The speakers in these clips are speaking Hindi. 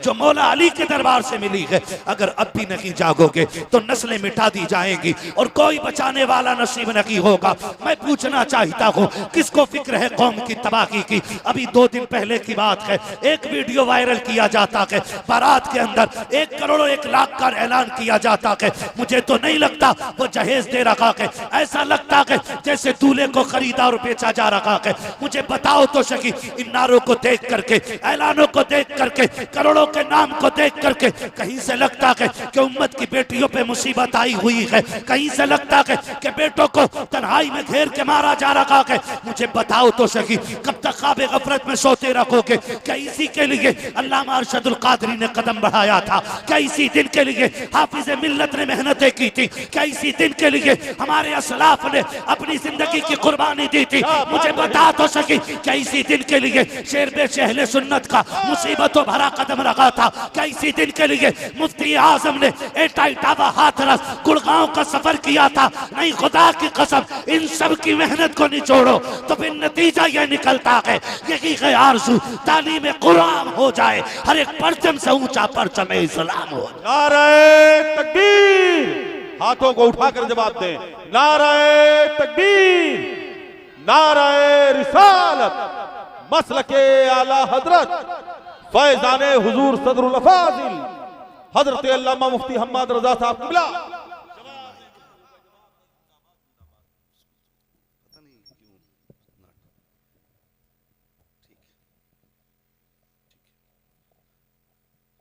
जो मौला अली के दरबार से मिली है। अगर अब भी नहीं जागोगे तो नस्लें मिटा दी जाएंगी और कोई बचाने वाला नसीब नहीं होगा। मैं पूछना चाहता हूँ, किसको फिक्र है कौम की तबाही की? अभी 2 दिन पहले की बात है, एक वीडियो वायरल किया जाता है, बारात के अंदर 1 करोड़ 1 लाख का ऐलान किया जाता है। मुझे तो नहीं लगता वो जहेज दे रखा है, ऐसा लगता है जैसे दूल्हे को खरीदा और बेचा जा रहा है। मुझे बताओ तो सही, इन नारों को देख करके, ऐलानों को देख करके, करोड़ों के नाम को देख करके कहीं से लगता है कि उम्मत की बेटियों पे मुसीबत आई हुई है, कहीं से लगता है कि बेटों को तन्हाई में घेर के मारा जा रहा है। मुझे बताओ तो सही, कब तक ख्वाबे गफलत में सोते रखोगे? क्या इसी के लिए अल्लामा अरशदुल कादरी ने कदम बढ़ाया था? क्या इसी दिन के लिए हाफिज मिल्लत ने मेहनतें की थी? क्या इसी दिन के लिए हमारे असलाफ ने अपनी जिंदगी की कुर्बानी दी थी? मुझे बता तो सकी, क्या इसी दिन के लिए शेर बेश अहले सुन्नत का मुसीबतों भरा कदम रखा था? क्या इसी दिन के लिए मुफ्ती आजम ने एटा इटावा हाथरस गुड़गांव का सफर किया था? नहीं, खुदा की कसम, इन सब की मेहनत को निचोड़ो तो फिर नतीजा यह निकलता है, यही है आरज़ू, तालीम कुरान हो जाए, हर एक परचम से ऊंचा परचम इस्लाम हो। नारे तकबीर, हाथों को उठाकर जवाब दें। नारे तकबीर, नारे रिसालत, मसलके आला हजरत फैजाने हुजूर सदरुल अफाजिल हजरत अल्लामा मुफ्ती हम्मद रजा साहब क़िबला।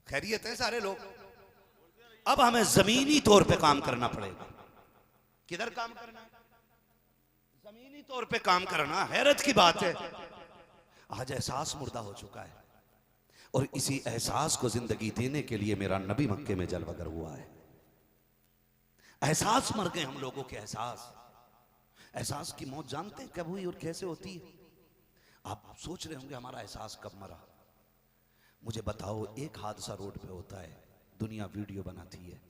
खैरियत है सारे लोग? अब हमें जमीनी तौर पे काम करना पड़ेगा। किधर काम करना है? जमीनी तौर पे काम करना। हैरत की बात है, आज एहसास मुर्दा हो चुका है और इसी एहसास को जिंदगी देने के लिए मेरा नबी मक्के में जलवगर हुआ है। एहसास मर गए हम लोगों के। एहसास की मौत जानते हैं कब हुई और कैसे होती है? आप सोच रहे होंगे हमारा एहसास कब मरा। मुझे बताओ, एक हादसा रोड पे होता है, दुनिया वीडियो बनाती है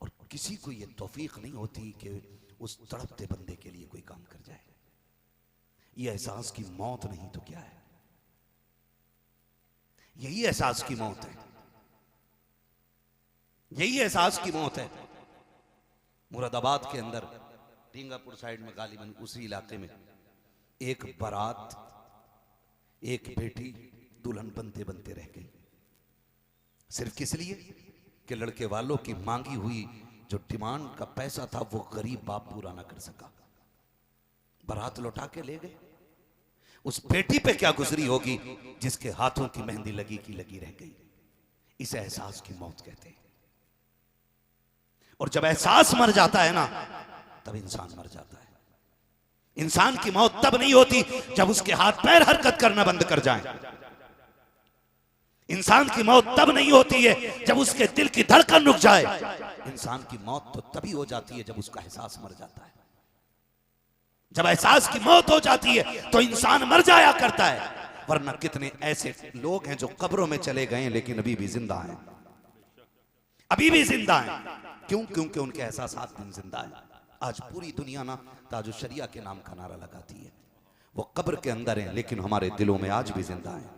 और किसी को यह तौफीक नहीं होती कि उस तड़पते बंदे के लिए कोई काम कर जाए। यह एहसास की मौत नहीं तो क्या है? यही एहसास की मौत है, यही एहसास की मौत है। मुरादाबाद के अंदर ढींगापुर साइड में गालिबन उसी इलाके में एक बारात, एक बेटी दुल्हन बनते बनते रह गई, सिर्फ किस लिए कि लड़के वालों की मांगी हुई जो डिमांड का पैसा था वो गरीब बाप पूरा ना कर सका। बारात लौटा के ले गए। उस बेटी पे क्या गुजरी होगी जिसके हाथों की मेहंदी लगी की लगी रह गई। इसे एहसास की मौत कहते हैं। और जब एहसास मर जाता है ना, तब इंसान मर जाता है। इंसान की मौत तब नहीं होती जब उसके हाथ पैर हरकत करना बंद कर जाएं। इंसान की मौत तब नहीं होती है जब उसके दिल की धड़कन रुक जाए। इंसान की मौत तो तभी हो जाती है जब उसका एहसास मर जाता है। जब एहसास की मौत हो जाती है तो इंसान मर जाया करता है। वरना कितने ऐसे लोग हैं जो कब्रों में चले गए लेकिन अभी भी जिंदा हैं, अभी भी जिंदा हैं। क्यों? क्योंकि उनके एहसास दिन जिंदा है। आज पूरी दुनिया ना ताजुश शरिया के नाम का नारा लगाती है। वो कब्र के अंदर हैं लेकिन हमारे दिलों में आज भी जिंदा हैं,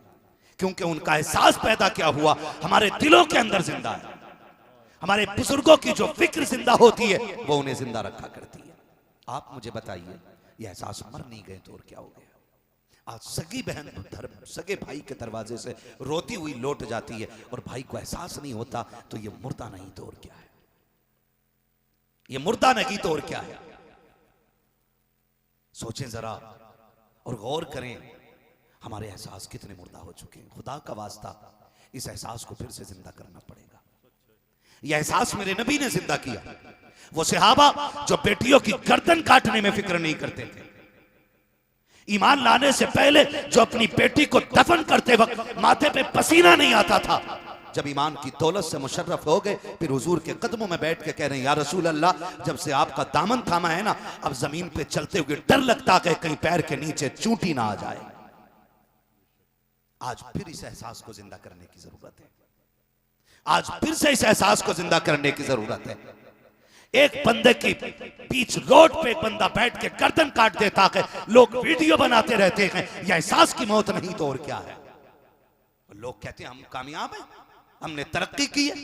क्योंकि उनका एहसास पैदा क्या हुआ हमारे दिलों के अंदर जिंदा है। हमारे बुजुर्गों की जो फिक्र जिंदा होती है वो उन्हें जिंदा रखा करती है। आप मुझे बताइए, ये एहसास मर नहीं गए तो और क्या हो गया? आज सगी बहन सगे भाई के दरवाजे से रोती हुई लौट जाती है और भाई को एहसास नहीं होता, तो ये मुर्दा नहीं तो और क्या है? ये मुर्दा नहीं तो और क्या है? सोचें जरा और गौर करें, हमारे एहसास कितने मुर्दा हो चुके हैं। खुदा का वास्ता, इस एहसास को फिर से जिंदा करना पड़ेगा। यह एहसास मेरे नबी ने जिंदा किया। वो सहाबा जो बेटियों की गर्दन काटने में फिक्र नहीं करते थे, ईमान लाने से पहले जो अपनी बेटी को दफन करते वक्त माथे पे पसीना नहीं आता था, जब ईमान की दौलत से मुशर्रफ हो गए फिर हुजूर के कदमों में बैठ के कह रहे हैं, या रसूल अल्लाह, जब से आपका दामन थामा है ना, अब जमीन पे चलते हुए डर लगता है कहीं पैर के नीचे चूंटी ना आ जाए। आज फिर इस एहसास को जिंदा करने की जरूरत है। आज फिर से इस एहसास को जिंदा करने की जरूरत है। एक बंदे की बीच रोड पे एक बंदा बैठ के गर्दन काट देता है, लोग वीडियो बनाते रहते हैं। यह एहसास की मौत नहीं तो और क्या है? लोग कहते हैं हम कामयाब हैं, हमने तरक्की की है।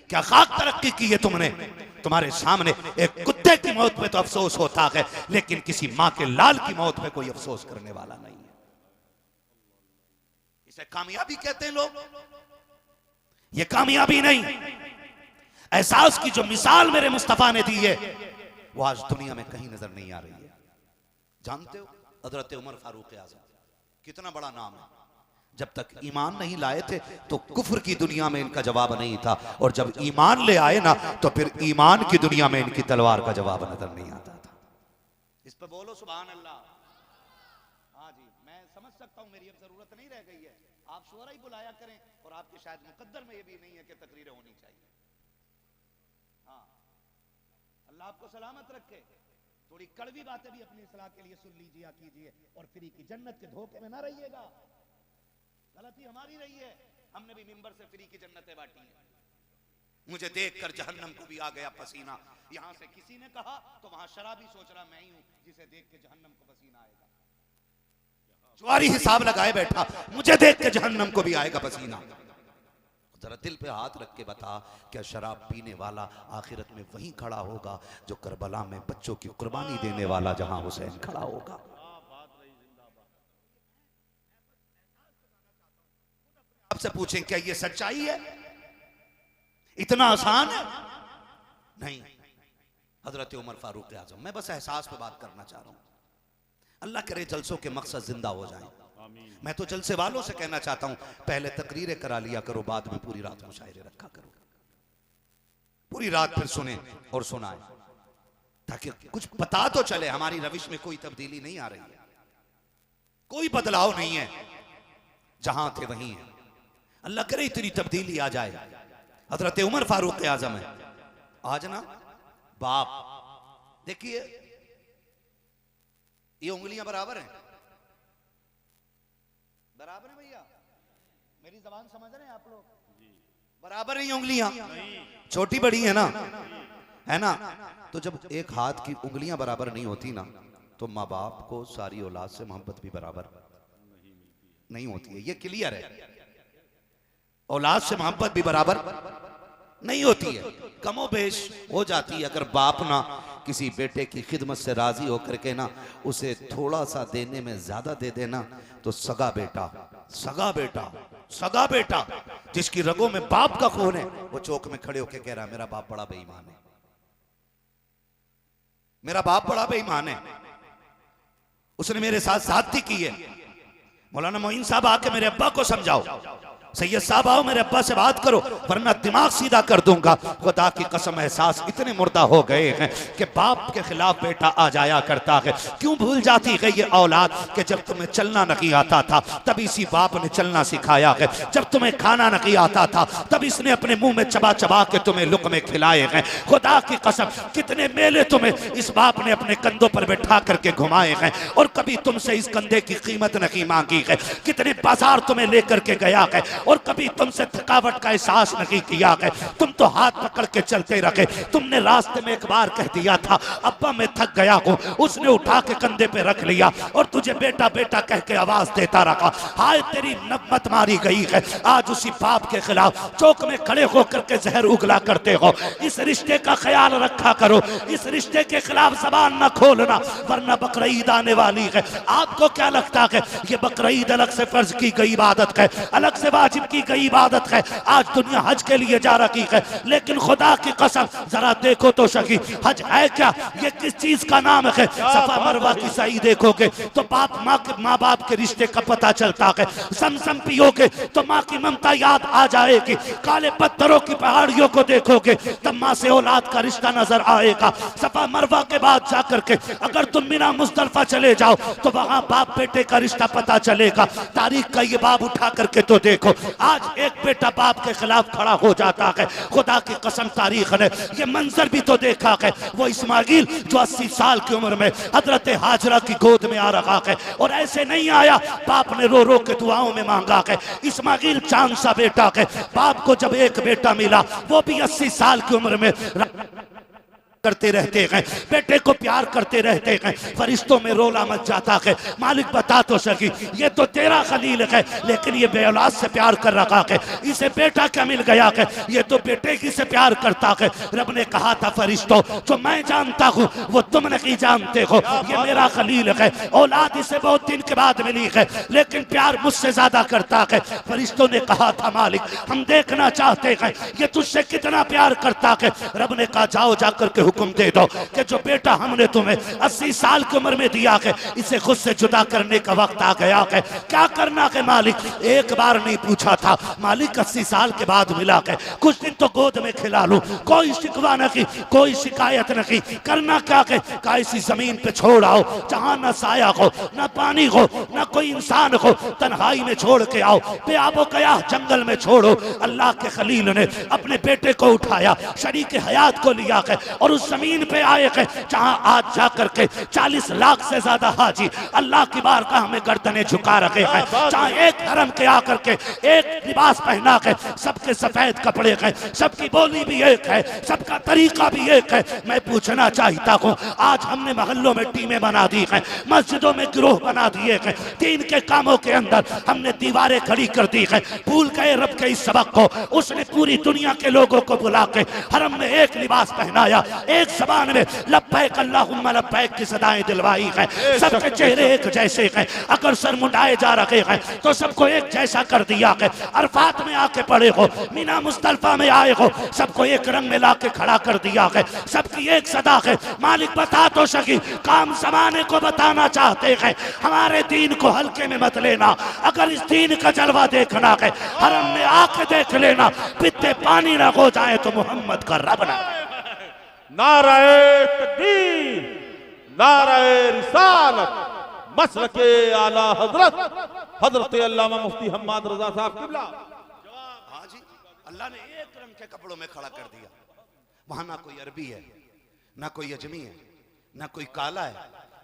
क्या खाक तरक्की की है तुमने? तुम्हारे सामने एक कुत्ते की मौत पे तो अफसोस होता है, लेकिन किसी मां के लाल की मौत पे कोई अफसोस करने वाला नहीं है। इसे कामयाबी कहते हैं लोग। ये कामयाबी नहीं, एहसास की जो मिसाल मेरे मुस्तफा ने दी है वो आज दुनिया में कहीं नजर नहीं आ रही है। जानते हो हजरत उमर फारूक आज़म कितना बड़ा नाम है। जब तक ईमान नहीं लाए थे तो कुफ्र की दुनिया में इनका जवाब नहीं था, और जब ईमान ले आए ना तो फिर ईमान की दुनिया में इनकी तलवार का जवाब नजर नहीं आता था। इस पे बोलो सुभान अल्लाह। हाँ जी, मैं समझ सकता हूं मेरी अब जरूरत नहीं रह गई है, आप शुरा ही बुलाया करें, और आपके शायद मुकद्दर में ये भी नहीं है कि तकरीरें होनी चाहिए। हाँ, अल्लाह आपको सलामत रखे। थोड़ी कड़वी बातें भी अपनी इस्लाह के लिए सुन लीजिए कीजिए, और फ्री की जन्नत के धोखे में ना रहिएगा। गलती हमारी रही है, हमने भी मिंबर से फ्री की जन्नतें बांटी हैं। मुझे देखकर जहन्नम को भी आ गया पसीना। यहां से किसी ने कहा तो वहां शराबी सोच रहा मैं ही हूं जिसे देख के जहन्नम को पसीना आएगा। जुआरी हिसाब लगाए बैठा, मुझे देख के जहन्नम को भी आएगा पसीना। जरा दिल पे हाथ रख के बता, क्या शराब पीने वाला आखिरत में वहीं खड़ा होगा जो करबला में बच्चों की कुर्बानी देने वाला जहां हुसैन खड़ा होगा? आपसे पूछें क्या ये सच्चाई है? इतना आसान है? नहीं। हजरत उमर फारूक आज़म, मैं बस एहसास पे बात करना चाह रहा हूं। अल्लाह करे जलसों के मकसद जिंदा हो जाएं। मैं तो जलसे वालों से कहना चाहता हूं, पहले तकरीरें करा लिया करो, बाद में पूरी रात मुशायरे रखा करो। पूरी रात फिर सुने और सुनाए, ताकि कुछ पता तो चले हमारी रविश में कोई तब्दीली नहीं आ रही है, कोई बदलाव नहीं है, जहां थे वहीं है। अल्लाह करे इतनी तब्दीली आ जाए। हजरत उमर फारूक आज़म है आज ना बाप, देखिए ये उंगलियां बराबर हैं, बराबर है भैया, मेरी जबान समझ रहे हैं आप लोग? बराबर है उंगलियां, छोटी बड़ी है ना? तो जब एक हाथ की उंगलियां बराबर नहीं होती ना, तो माँ बाप को सारी औलाद से मोहब्बत भी बराबर नहीं होती है। ये क्लियर है। औलाद से मोहब्बत भी बराबर नहीं होती है, कमो बेश हो जाती है। अगर बाप ना किसी बेटे की खिदमत से राजी होकर के ना उसे थोड़ा सा देने में ज्यादा दे देना, तो सगा बेटा जिसकी रगों में बाप का खून है, वो चौक में खड़े होकर कह रहा है मेरा बाप बड़ा बेईमान है, मेरा बाप बड़ा बेईमान है, उसने मेरे साथ ज्यादती की है। मौलाना मोइन साहब आके मेरे अब्बा को समझाओ, सैयद साहब आओ मेरे अब्बा से बात करो, वरना दिमाग सीधा कर दूंगा। खुदा की कसम एहसास इतने मुर्दा हो गए हैं कि बाप के खिलाफ बेटा आ जाया करता है। क्यों भूल जाती है ये औलाद कि जब तुम्हें चलना नहीं आता था तब इसी बाप ने चलना सिखाया है, जब तुम्हें खाना नहीं आता था तब इसने अपने मुंह में चबा चबा के तुम्हें लुक़मे खिलाए हैं। खुदा की कसम कितने मेले तुम्हें इस बाप ने अपने कंधों पर बैठा करके घुमाए हैं, और कभी तुमसे इस कंधे की कीमत नहीं मांगी है। कितने बाजार तुम्हें लेकर के गया है, और कभी तुमसे थकावट का एहसास नहीं किया है। तुम तो हाथ पकड़ के चलते रहे। तुमने रास्ते में एक बार कह दिया था अब्बा मैं थक गया हूं, उसने उठा के कंधे पे रख लिया और तुझे बेटा बेटा कह के आवाज देता रहा। हाय तेरी नब्बत मारी गई है। आज उसी बाप के खिलाफ चौक में खड़े होकर के जहर उगला करते हो। इस रिश्ते का ख्याल रखा करो, इस रिश्ते के खिलाफ जबान न खोलना, वरना बकरीद आने वाली है। आपको क्या लगता है ये बकरीद अलग से फर्ज की गई इबादत है, अलग से वाजिब की गई इबादत है? आज दुनिया हज के लिए जा रही है, लेकिन खुदा की कसम जरा देखो तो सही हज है क्या, ये किस चीज का नाम है? सफा मरवा की सही देखोगे तो बाप माँ बाप के रिश्ते का पता चलता है। समसम पियोगे तो माँ की ममता याद आ जाएगी। काले पत्थरों की पहाड़ियों को देखोगे तब माँ से औलाद का रिश्ता नजर आएगा। सफा मरवा के बाद जाकर के अगर तुम मिना मुजदलिफा चले जाओ तो वहां बाप बेटे का रिश्ता पता चलेगा। तारीख का ये बाब उठा करके तो देखो, आज एक बेटा बाप के खिलाफ खड़ा हो जाता है। खुदा की कसम तारीख ने ये मंजर भी तो देखा है। वो इस्माइल जो 80 साल की उम्र में हजरत हाजरा की गोद में आ रहा है, और ऐसे नहीं आया, बाप ने रो रो के दुआओं में मांगा है। इस्माइल चांद सा बेटा है। बाप को जब एक बेटा मिला वो भी 80 साल की उम्र में करते रहते हैं, बेटे को प्यार करते रहते हैं, फरिश्तों में रोला मच जाता है। मालिक बता तो सकी, ये तो तेरा खलील है, लेकिन ये बे औलाद से प्यार कर रखा है, इसे बेटा क्या मिल गया है, ये तो बेटे की से प्यार करता है। रब ने कहा था फरिश्तों, जो मैं जानता हूँ वो तुम नहीं जानते हो, ये मेरा खलील है, औलाद इसे बहुत दिन के बाद मिली है, लेकिन प्यार मुझसे ज्यादा करता है। फरिश्तों ने कहा था मालिक, हम देखना चाहते हैं ये तुझसे कितना प्यार करता है। रब ने कहा, जाओ जाकर के हुक्म दे दो कि जो बेटा हमने तुम्हें 80 साल की उम्र में दिया है, इसे खुद से जुदा करने का वक्त आ गया है। क्या करना है मालिक? एक बार नहीं पूछा था मालिक, 80 साल के बाद मिला है, कुछ दिन तो गोद में खिला लूं, कोई शिकवा नहीं, कोई शिकायत नहीं, करना क्या है? का इसी जमीन पे छोड़ आओ जहां ना साया हो, ना पानी हो, ना कोई इंसान हो, तन्हाई में छोड़ के आओ, बेआबो कया जंगल में छोड़ो। अल्लाह के खलील ने अपने बेटे को उठाया, शरीक हयात को लिया है और उस जमीन पे आए हैं जहां आज जाकर के 40 लाख से ज्यादा हाजी अल्लाह की बारगाह में गर्दनें झुका रखे हैं, जहां एक हरम के आकर के एक लिबास पहना है, सबके सफेद कपड़े हैं, सबकी बोली भी एक है, सबका तरीका भी एक है। मैं पूछना चाहता हूँ, आज हमने मोहल्लों में टीमें बना दी हैं, मस्जिदों में गिरोह बना दिए हैं, दीन के कामों के अंदर हमने दीवारें खड़ी कर दी हैं, भूल गए रब के इस सबक को। उसने पूरी दुनिया के लोगों को बुला के हरम में एक लिबास पहनाया, एक जबान में लब्बैक अल्लाहुम्मा लब्बैक की सदाएं दिलवाई है, सबके चेहरे एक जैसे हैं, अगर सर मुंडाए जा रहे हैं तो सबको एक जैसा कर दिया है। अरफात में आके पड़े हो, मीना मुस्तल्फा में आए हो, सबको एक रंग में लाके खड़ा कर दिया है, सबकी एक सदा है। मालिक बता तो सकी, काम जमाने को बताना चाहते हैं, हमारे दीन को हल्के में मत लेना, अगर इस दीन का जलवा देखना है हरम में आके देख लेना, पित्ते पानी ना हो जाए तो मोहम्मद का रब ना। नाराए तकबीर, नाराए रिसालत, मसलके आला हजरत हजरत अल्लामा मुफ्ती हम्माद रजा साहब किबला। हाँ जी, अल्लाह ने एक रंग के कपड़ों में खड़ा कर दिया, वहां ना कोई अरबी है, ना कोई अजमी है, ना कोई काला है,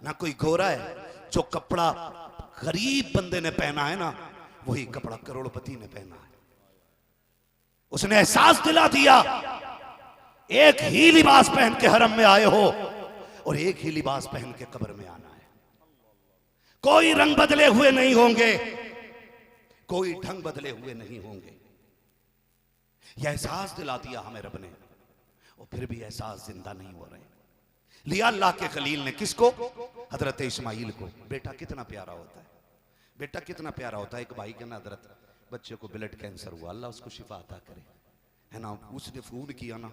ना कोई गोरा है। जो कपड़ा गरीब बंदे ने पहना है ना, वही कपड़ा करोड़पति ने पहना है। उसने एहसास दिला दिया, एक ही लिबास पहन के हरम में आए हो और एक ही लिबास पहन के कब्र में आना है। कोई रंग बदले हुए नहीं होंगे, कोई ढंग बदले हुए नहीं होंगे। यह एहसास दिला दिया हमें रब ने, और फिर भी एहसास जिंदा नहीं हो रहे। लिया अल्लाह के खलील ने किसको? हजरत इस्माइल को। बेटा कितना प्यारा होता है, बेटा कितना प्यारा होता है। एक भाई के ना हजरत बच्चे को ब्लड कैंसर हुआ, अल्लाह उसको शिफा अता करे, है ना। उसने फोन किया ना,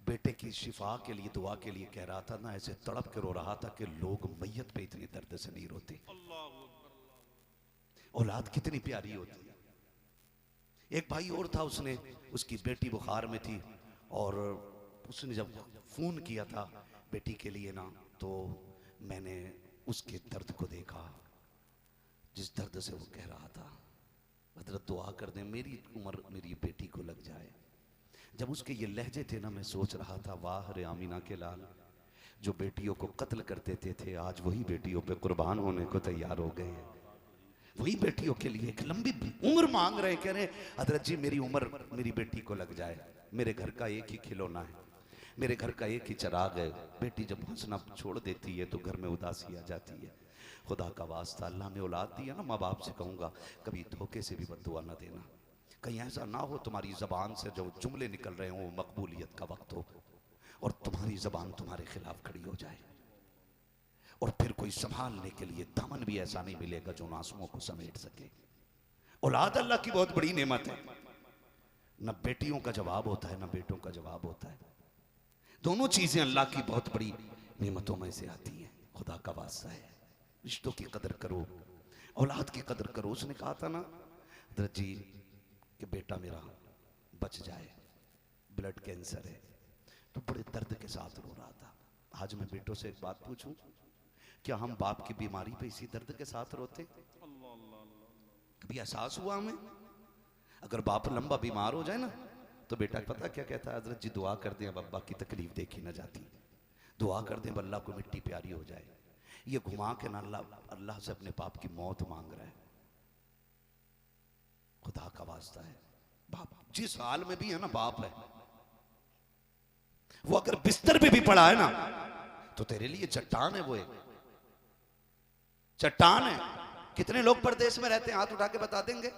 बेटे की शिफा के लिए दुआ के लिए कह रहा था ना, ऐसे तड़प के रो रहा था कि लोग मैयत पे इतनी दर्द से नहीं रोते। औलाद कितनी प्यारी होती है। एक भाई और था, उसने उसकी बेटी बुखार में थी और उसने जब फोन किया था बेटी के लिए ना, तो मैंने उसके दर्द को देखा, जिस दर्द से वो कह रहा था, हजरत दुआ कर दे मेरी उम्र मेरी बेटी को लग जाए। जब उसके ये लहजे थे ना, मैं सोच रहा था, वाह रे आमीना के लाल, जो बेटियों को कत्ल कर देते थे आज वही बेटियों पे कुर्बान होने को तैयार हो गए हैं। वही बेटियों के लिए एक लंबी उम्र मांग रहे हैं, कह रहे हजरत जी मेरी उम्र मेरी बेटी को लग जाए, मेरे घर का एक ही खिलौना है, मेरे घर का एक ही चिराग है। बेटी जब हंसना छोड़ देती है तो घर में उदासी आ जाती है। खुदा का वास्ता, अल्लाह ने औलाद दिया ना, माँ बाप से कहूँगा कभी धोखे से भी बद्दुआ ना देना। कहीं ऐसा ना हो तुम्हारी जबान से जो जुमले निकल रहे हों मकबूलियत का वक्त हो और तुम्हारी जबान तुम्हारे खिलाफ खड़ी हो जाए, और फिर कोई संभालने के लिए दामन भी ऐसा नहीं मिलेगा जो आंसुओं को समेट सके। औलाद अल्लाह की बहुत बड़ी नेमत है। न बेटियों का जवाब होता है, न बेटों का जवाब होता है। दोनों चीजें अल्लाह की बहुत बड़ी नेमतों में से आती हैं। खुदा का वास्ता है, रिश्तों की कदर करो, औलाद की कदर करो। उसने कहा था ना हजरत जी कि बेटा मेरा बच जाए, ब्लड कैंसर है, तो बड़े दर्द के साथ रो रहा था। आज मैं बेटों से एक बात पूछूं, क्या हम बाप की बीमारी पे इसी दर्द के साथ रोते? कभी एहसास हुआ हमें? अगर बाप लंबा बीमार हो जाए ना, तो बेटा पता क्या कहता है? हजरत जी दुआ कर दें अब अब्बा की तकलीफ देखी ना जाती, दुआ कर दें अल्लाह को मिट्टी प्यारी हो जाए। ये घुमा के ना अल्लाह से अपने बाप की मौत मांग रहा है। खुदा का वास्ता है, बाप जिस हाल में भी है ना, बाप है। वो अगर बिस्तर पे भी पड़ा है ना तो तेरे लिए चट्टान है, वो एक चट्टान है। कितने लोग परदेश में रहते हैं, हाथ उठा के बता देंगे?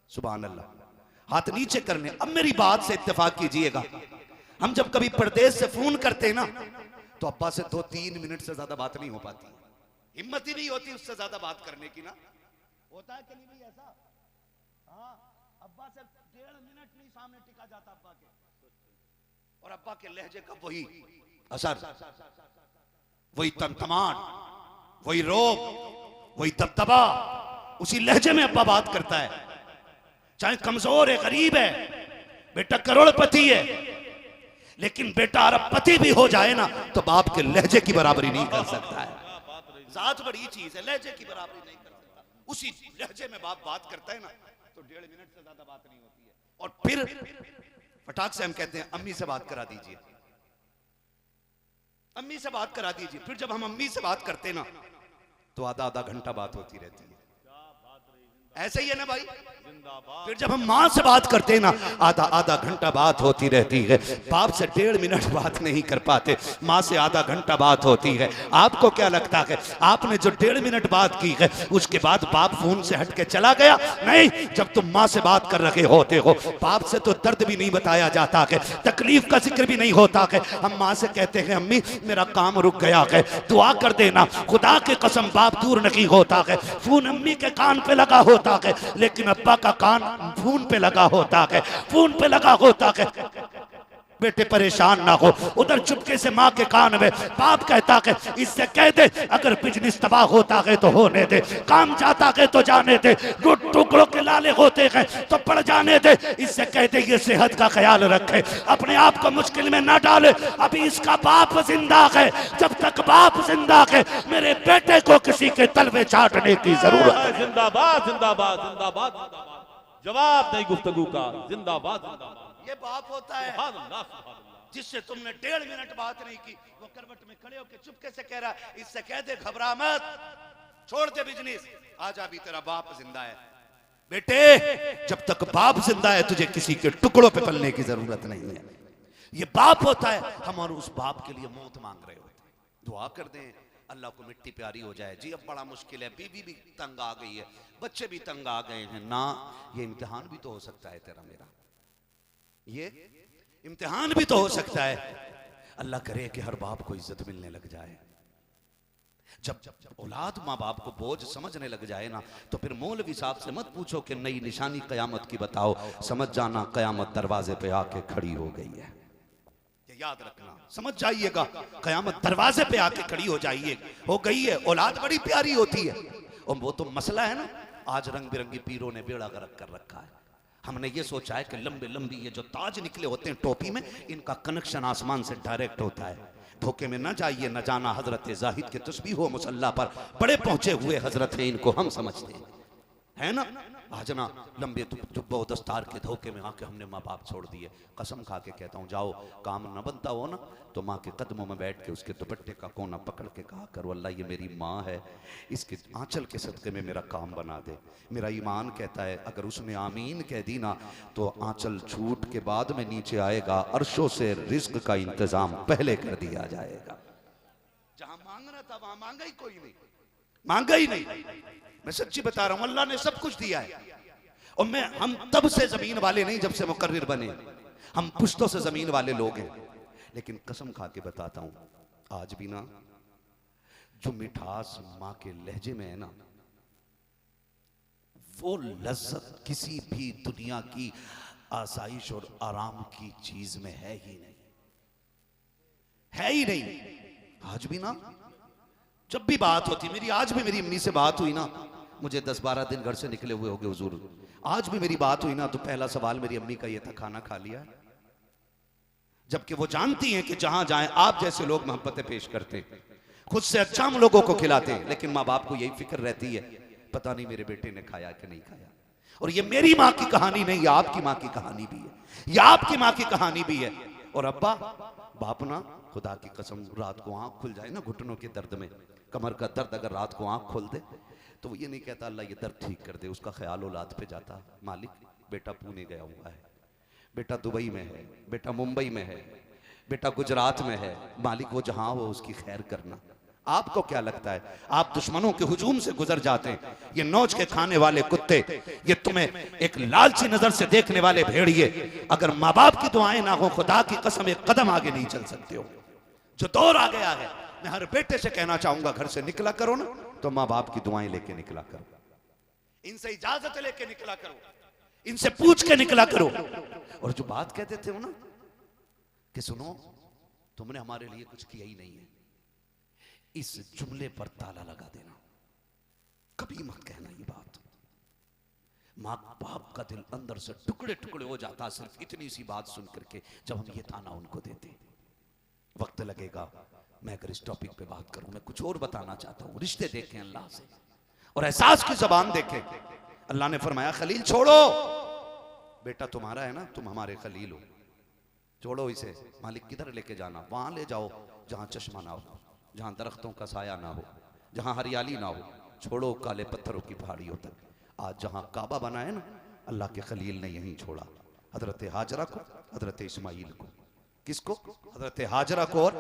सुभान अल्लाह। हाथ नीचे करने। अब मेरी बात से इत्तेफाक कीजिएगा, हम जब कभी परदेश से फोन करते हैं ना तो अब्बा से 2-3 मिनट से ज्यादा बात नहीं हो पाती, हिम्मत ही नहीं होती उससे ज्यादा बात करने की ना। होता है कि नहीं भाई ऐसा? हाँ, अब्बा से 1.5 मिनट नहीं सामने टिका जाता अब्बा के, और अब्बा के लहजे का वही असर, वही तमतमाट, वही रोब, वही दबदबा, उसी लहजे में अब्बा बात करता है। चाहे कमजोर है, गरीब है, बेटा करोड़पति है, लेकिन बेटा अरबपति भी हो जाए ना तो बाप के लहजे की बराबरी नहीं कर सकता है। जात बड़ी चीज है, लहजे की बराबरी नहीं कर सकता। उसी लहजे में बाप बात करता है ना तो 1.5 मिनट से ज्यादा बात नहीं होती है। और फिर फटाक से हम कहते हैं अम्मी से बात करा दीजिए, अम्मी से बात करा दीजिए। फिर जब हम अम्मी से बात करते ना तो आधा घंटा बात होती रहती है। ऐसे ही है ना भाई? फिर जब हम माँ से बात करते हैं ना आधा घंटा बात होती रहती है। बाप से 1.5 मिनट बात नहीं कर पाते, माँ से आधा घंटा बात होती है। आपको क्या लगता है आपने जो 1.5 मिनट बात की है उसके बाद बाप फोन से हट के चला गया? नहीं, जब तुम माँ से बात कर रहे होते हो बाप से तो दर्द भी नहीं बताया जाता है, तकलीफ का जिक्र भी नहीं होता है। हम माँ से कहते हैं अम्मी मेरा काम रुक गया है, दुआ कर देना। खुदा की कसम बाप दूर नहीं होता है, फोन अम्मी के कान पे लगा होता है, लेकिन अब्बा का कान फोन पे लगा होता है, फोन पे लगा होता है। बेटे परेशान ना हो। उधर चुपके से माँ के कान में बाप कहता है इससे कह दे अगर बिजनेस तबाह होता है तो होने दे, काम जाता है तो जाने दे, टुकड़ों के लाले होते हैं तो पड़ जाने दे। इससे कह दे ये सेहत का ख्याल रखे, अपने आप को मुश्किल में ना डाले। अभी इसका बाप जिंदा है, जब तक बाप जिंदा है मेरे बेटे को किसी के तलवे चाटने की जरूरत है। जिंदाबाद जिंदाबाद जिंदाबाद जिंदाबाद। जवाब नहीं गुफ्तगू का, जिंदाबाद जिंदाबाद। ये बाप होता है जिससे तुमने 1.5 मिनट बात नहीं की, वो करवट में खड़े होकर चुपके से कह रहा है इससे कह दे घबरा मत, छोड़ दे बिजनेस, आजा भी तेरा बाप जिंदा है। बेटे जब तक बाप जिंदा है तुझे किसी के टुकड़ों पे पलने की जरूरत नहीं है। ये बाप होता है। हम और उस बाप के लिए मौत मांग रहे होते हैं। दुआ कर दें अल्लाह को मिट्टी प्यारी हो जाए। जी अब बड़ा मुश्किल है, बीवी भी तंग आ गई है, बच्चे भी तंग आ गए हैं ना, ये इम्तिहान भी तो हो सकता है तेरा मेरा, ये इम्तिहान भी तो हो सकता है। अल्लाह करे कि हर बाप को इज्जत मिलने लग जाए। जब औलाद माँ बाप को बोझ समझने लग जाए ना तो फिर मौलवी साहब से मत पूछो कि नई निशानी कयामत की बताओ, समझ जाना कयामत दरवाजे पे आके खड़ी हो गई है। ये याद रखना, समझ जाइएगा कयामत दरवाजे पे आके खड़ी हो जाइए, हो गई है। औलाद बड़ी प्यारी होती है। और वो तो मसला है ना, आज रंग बिरंगी पीरों ने बेड़ा गर्क कर रखा है। हमने ये सोचा है कि लंबे लंबी ये जो ताज निकले होते हैं टोपी में, इनका कनेक्शन आसमान से डायरेक्ट होता है। धोखे में न जाइए, न जाना हजरत जाहिद के तस्बीह हो मुसल्ला पर बड़े पहुंचे हुए हजरत हैं, इनको हम समझते हैं, है ना। आज ना लंबे जुब्बो दस्तार के धोखे में आके हमने माँ बाप छोड़ दिए। कसम खा के कहता हूँ जाओ काम न बनता हो ना तो माँ के कदमों में बैठ के उसके दुपट्टे का कोना पकड़ के कहा करो अल्लाह ये मेरी माँ है, इसके आंचल के सदके में मेरा काम बना दे। मेरा ईमान कहता है अगर उसने आमीन कह दी ना तो आंचल छूट के बाद में नीचे आएगा, अर्शों से रिज्क का इंतजाम पहले कर दिया जाएगा। जहां मांगना था वहां मांगा ही कोई नहीं, मांगा ही नहीं। मैं सच्ची बता रहा हूं, अल्लाह ने सब कुछ दिया है। और हम तब से जमीन वाले नहीं जब से मुकर्रिर बने, हम पुश्तों से जमीन वाले लोग हैं। लेकिन कसम खा के बताता हूं आज भी ना जो मिठास माँ के लहजे में है ना, वो लज्जत किसी भी दुनिया की आसाइश और आराम की चीज में है ही नहीं, है ही नहीं। आज भी ना जब भी बात होती, मेरी आज भी मेरी अम्मी से बात हुई ना, मुझे 10-12 दिन घर से निकले हुए हो गए हुजूर, आज भी मेरी बात हुई ना तो पहला सवाल मेरी अम्मी का ये था खाना खा लिया। जबकि वो जानती हैं कि जहां जाएं आप जैसे लोग मोहब्बतें पेश करते हैं, खुद से अच्छा हम लोगों को खिलाते हैं, लेकिन माँ बाप को यही फिक्र रहती है पता नहीं मेरे बेटे ने खाया कि नहीं खाया। और ये मेरी माँ की कहानी नहीं, ये आपकी माँ की कहानी भी है, ये आपकी माँ की कहानी भी है। और अब्बा बाप ना खुदा की कसम रात को आंख खुल जाए ना घुटनों के दर्द में, कमर का दर्द अगर रात को आंख खोल दे तो वो ये नहीं कहता अल्लाह ये दर्द ठीक कर दे, उसका ख्याल औलाद पे जाता, मालिक बेटा पुणे गया हुआ है, बेटा दुबई में है, बेटा मुंबई में है, बेटा गुजरात में है, मालिक वो जहां हो उसकी खैर करना। आपको क्या लगता है, आप दुश्मनों के हुजूम से गुजर जाते हैं, ये नोच के खाने वाले कुत्ते, ये तुम्हें एक लालची नजर से देखने वाले भेड़िए, अगर माँ बाप की दुआएं ना हो, खुदा की कसम एक कदम आगे नहीं चल सकते हो। जो दौर आ गया है, मैं हर बेटे से कहना चाहूंगा, घर से निकला करो ना तो माँ बाप की दुआएं लेके निकला करो, इनसे इजाजत लेके निकला करो, इनसे पूछ के निकला करो। और जो बात कहते थे हो ना कि सुनो तुमने हमारे लिए कुछ किया ही नहीं है, इस जुमले पर ताला लगा देना, कभी मत कहना ये बात। मां बाप का दिल अंदर से टुकड़े टुकड़े हो जाता सिर्फ इतनी सी बात सुन करके, जब हम ये ताना उनको देते। वक्त लगेगा, मैं अगर इस टॉपिक पे बात करूं, मैं कुछ और बताना चाहता हूं। रिश्ते देखें अल्लाह से और एहसास की जबान देखें। अल्लाह ने फरमाया खलील छोड़ो, बेटा तुम्हारा है ना, तुम हमारे खलील हो, छोड़ो इसे। मालिक किधर लेके जाना, वहां ले जाओ जहां चश्मा ना हो, जहां दरख्तों का साया ना हो, जहां हरियाली ना हो, छोड़ो काले पत्थरों की पहाड़ियों तक। आज जहां काबा बना है ना, अल्लाह के खलील ने यहीं छोड़ा, हजरत हाजरा को, हजरत इस्माइल को। किसको? हजरत हाजरा को। और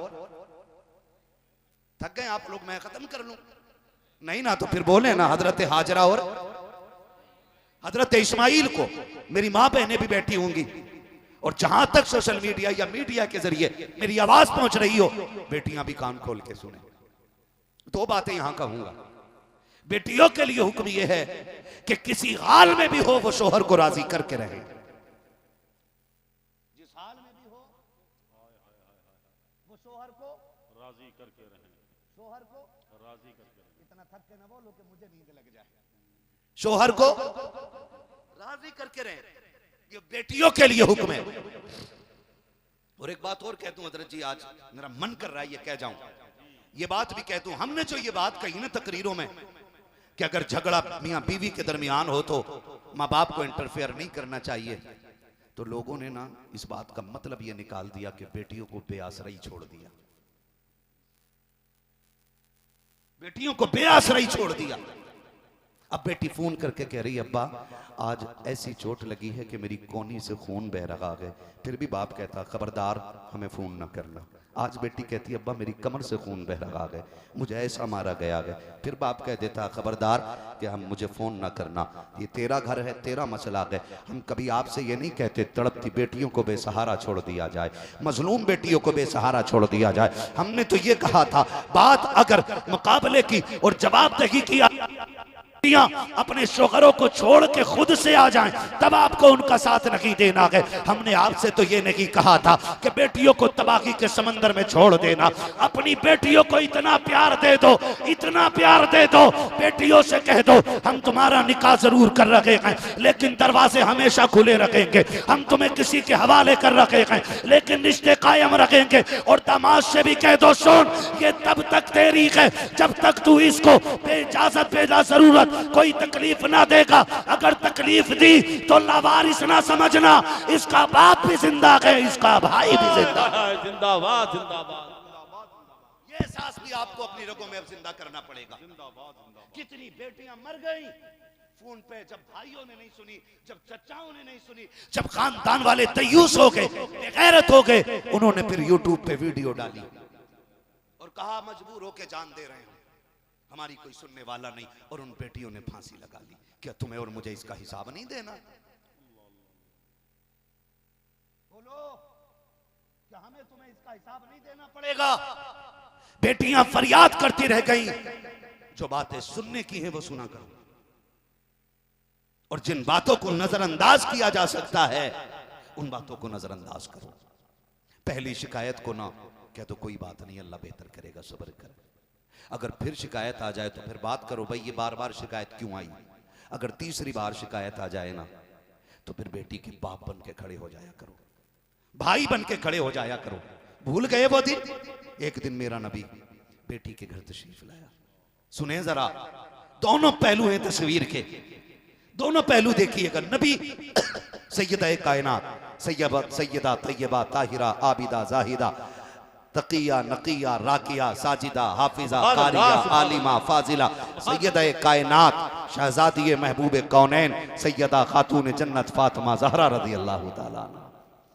थक गए आप लोग, मैं खत्म कर लूं? नहीं ना, तो फिर बोले ना, हजरत हाजरा और हजरत इस्माइल को। मेरी मां बहनें भी बैठी होंगी, और जहां तक सोशल मीडिया या मीडिया के जरिए मेरी आवाज पहुंच रही हो, बेटियां भी कान खोल के सुने। दो बातें यहां कहूंगा। बेटियों के लिए हुक्म यह है कि किसी हाल में भी हो वो शोहर को राजी करके रहे, जिस हाल में भी हो वो शोहर को राजी करके रहें, शोहर को राजी करके रहें। इतना थक के ना बोलो कि मुझे नींद लग जाए। शोहर को राजी करके रहे, ये बेटियों के लिए हुक्म है। और एक बात और कह दूं हजरत जी, आज मेरा मन कर रहा है ये कह जाऊं, ये बात भी कह दूं। हमने जो ये बात कही ना तकरीरों में कि अगर झगड़ा मियां बीवी के दरमियान हो तो माँ बाप को इंटरफेयर नहीं करना चाहिए, तो लोगों ने ना इस बात का मतलब ये निकाल दिया कि बेटियों को बेआसराई छोड़ दिया, बेटियों को बेआसराई छोड़ दिया। अब बेटी फोन करके कह रही है अब्बा आज ऐसी चोट लगी है कि मेरी कोनी से खून बह रहा है, फिर भी बाप कहता खबरदार हमें फोन ना करना। आज बेटी कहती है अब्बा मेरी कमर से खून बह रहा है, मुझे ऐसा मारा गया है, फिर बाप कह देता खबरदार कि हम मुझे फोन ना करना, ये तेरा घर है, तेरा मसला है। हम कभी आपसे ये नहीं कहते तड़पती बेटियों को बेसहारा छोड़ दिया जाए, मजलूम बेटियों को बेसहारा छोड़ दिया जाए। हमने तो ये कहा था बात अगर मुकाबले की और जवाबदेही की अपने शोहरों को छोड़ के खुद से आ जाएं, तब आपको उनका साथ नहीं देना है। हमने आपसे तो ये नहीं कहा था कि बेटियों को तबाही के समंदर में छोड़ देना। अपनी बेटियों को इतना प्यार दे दो, इतना प्यार दे दो, बेटियों से कह दो हम तुम्हारा निकाह जरूर कर रखे हैं लेकिन दरवाजे हमेशा खुले रखेंगे, हम तुम्हें किसी के हवाले कर रखे हैं लेकिन रिश्ते कायम रखेंगे। और दामाद से भी कह दो सुन ये तब तक तेरी है जब तक तू इसको बेइजाजत बेला जरूरत कोई तकलीफ ना देगा, अगर तकलीफ दी तो लावारिस ना समझना, इसका बाप भी जिंदा है, इसका भाई भी जिंदा है। जिंदाबाद जिंदाबाद। ये एहसास भी आपको अपनी रगों में अब जिंदा करना पड़ेगा। कितनी बेटियां मर गई फोन पे, जब भाइयों ने नहीं सुनी, जब चचाओं ने नहीं सुनी, जब खानदान वाले तयूस हो गए, बेगैरत हो गए, उन्होंने फिर यूट्यूब पे वीडियो डाली और कहा मजबूर होके जान दे रहे हैं, हमारी कोई सुनने वाला नहीं। और उन बेटियों ने फांसी लगा ली। क्या तुम्हें और मुझे इसका हिसाब नहीं देना? बोलो क्या हमें तुम्हें इसका हिसाब नहीं देना पड़ेगा? बेटियां फरियाद करती रह गई, जो बातें सुनने की हैं वो सुना करो, और जिन बातों को नजरअंदाज किया जा सकता है उन बातों को नजरअंदाज करो। पहली शिकायत को ना कह दो कोई बात नहीं अल्लाह बेहतर करेगा, सब्र कर। अगर फिर शिकायत आ जाए तो फिर बात करो भाई ये बार बार शिकायत क्यों आई। अगर तीसरी बार शिकायत आ जाए ना तो फिर बेटी के बाप बन के खड़े हो जाया करो, भाई बन के खड़े हो जाया करो। भूल गए वो दिन? एक दिन मेरा नबी बेटी के घर तशरीफ लाया। सुने जरा, दोनों पहलू हैं तस्वीर के, दोनों पहलू देखिएगा। नबी सैयदा कायनात, सैयदा तैयबा ताहिरा आबिदा जाहिदा तकिया नकिया राकिया साजिदा हाफिजा कारिया आलिमा फाजिला सैयदा कायनात शहजादी महबूब कौनैन सैयदा खातून जन्नत फातिमा ज़हरा रज़ी अल्लाह ताला।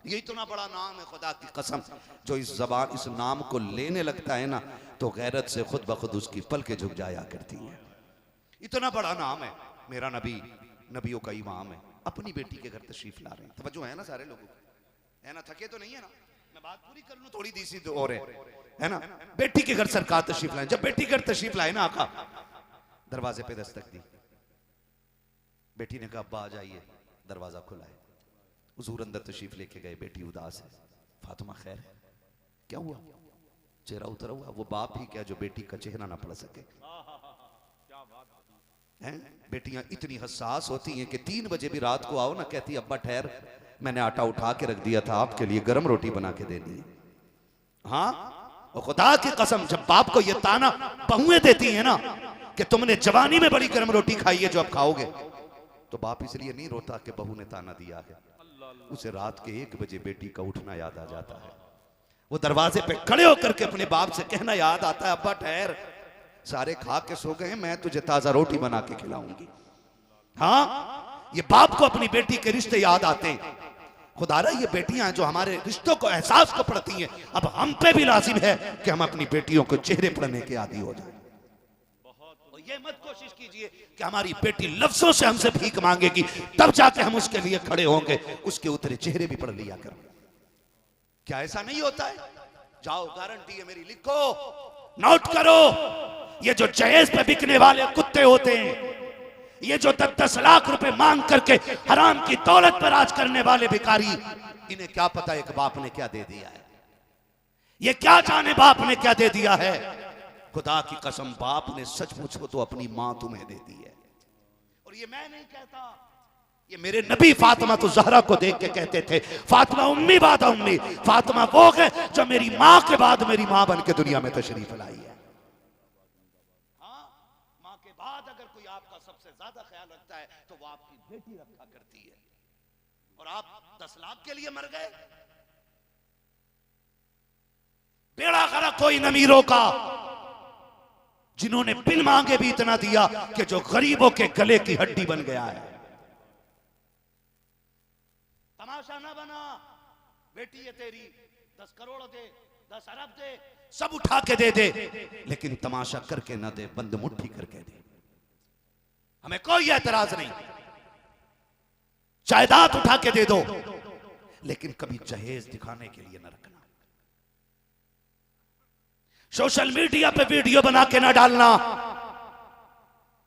ये इतना बड़ा नाम है, खुदा की कसम जो इस जबान इस नाम को लेने लगता है ना तो गैरत से खुद ब खुद उसकी पलकें झुक जाया करती हैं। इतना बड़ा नाम है। मेरा नबी नबियों का इमाम है, अपनी बेटी के घर तशरीफ ला रहे हैं। तवज्जो है ना सारे लोगों को, है ना? थके तो नहीं है ना? मैं बात पूरी कर लूं, थोड़ी दी सी तो और है ना? बेटी के घर सरकार तशरीफ लाए। जब बेटी घर तशरीफ लाए ना आका, दरवाजे पे दस्तक दी। बेटी ने कहा अब्बा आ जाइए। दरवाजा खुला है, हुजूर अंदर तशरीफ लेके गए। बेटी उदास है। फातिमा खैर है? क्या हुआ? चेहरा उतरा हुआ। वो बाप ही क्या जो बेटी का चेहरा ना पढ़ सके? हैं? बेटियां इतनी हसास होती हैं कि 3 बजे भी रात को आओ ना, कहती अब्बा ठहर, मैंने आटा उठा के रख दिया था, आपके लिए गर्म रोटी बना के देनी है। हाँ, और खुदा की कसम जब बाप को ये ताना बहुएं देती हैं ना कि तुमने जवानी में बड़ी गर्म रोटी खाई है जो अब खाओगे, तो बाप इसलिए नहीं रोता कि बहू ने ताना दिया है, उसे रात के 1 बजे बेटी का उठना याद आ जाता है। वो दरवाजे पे खड़े होकर के अपने बाप से कहना याद आता है, अब्बा ठहर, सारे खा के सो गए, मैं तुझे ताजा रोटी बना के खिलाऊंगी। हाँ, ये बाप को अपनी बेटी के रिश्ते याद आते हैं। खुदारा ये बेटियां जो हमारे रिश्तों को एहसास को पढ़ती हैं, अब हम पे भी लाजिम है कि हम अपनी बेटियों को चेहरे पढ़ने के आदी हो जाए। ये मत कोशिश कीजिए कि हमारी बेटी लफ्जों से हमसे भीख मांगेगी तब जाके हम उसके लिए खड़े होंगे, उसके उतरे चेहरे भी पढ़ लिया करो। क्या ऐसा नहीं होता है? जाओ, गारंटी है मेरी, लिखो, नोट करो। ये जो जहेज पे बिकने वाले कुत्ते होते हैं, ये जो 10-10 लाख रुपए मांग करके हराम की दौलत पर राज करने वाले भिखारी, इन्हें क्या पता एक बाप ने क्या दे दिया है? ये क्या जाने बाप ने क्या दे दिया है? खुदा की कसम बाप ने सचमुच को तो अपनी मां तुम्हें दे दी है। और ये मैं नहीं कहता, ये मेरे नबी फातिमा तो ज़हरा को देख के कहते थे, फातिमा उम्मी बाद उम्मी, फातिमा वो है जो मेरी मां के बाद मेरी मां बन के दुनिया में तशरीफ लाई है। हाँ, मां के बाद अगर कोई आपका सबसे ज्यादा ख्याल रखता है तो वो आपकी बेटी रखा करती है। और आप 10 लाख के लिए मर गए। बेड़ा गर्क कोई अमीरों का जिन्होंने बिन मांगे भी इतना दिया कि जो गरीबों के गले की हड्डी बन गया है। तमाशा ना बना, बेटी है तेरी, 10 करोड़ दे, 10 अरब दे, सब उठा के दे दे, लेकिन तमाशा करके ना दे, बंद मुट्ठी करके दे। हमें कोई एतराज नहीं, जायदाद उठा के दे दो, लेकिन कभी जहेज दिखाने के लिए न रखना। सोशल मीडिया पे वीडियो बना के ना डालना।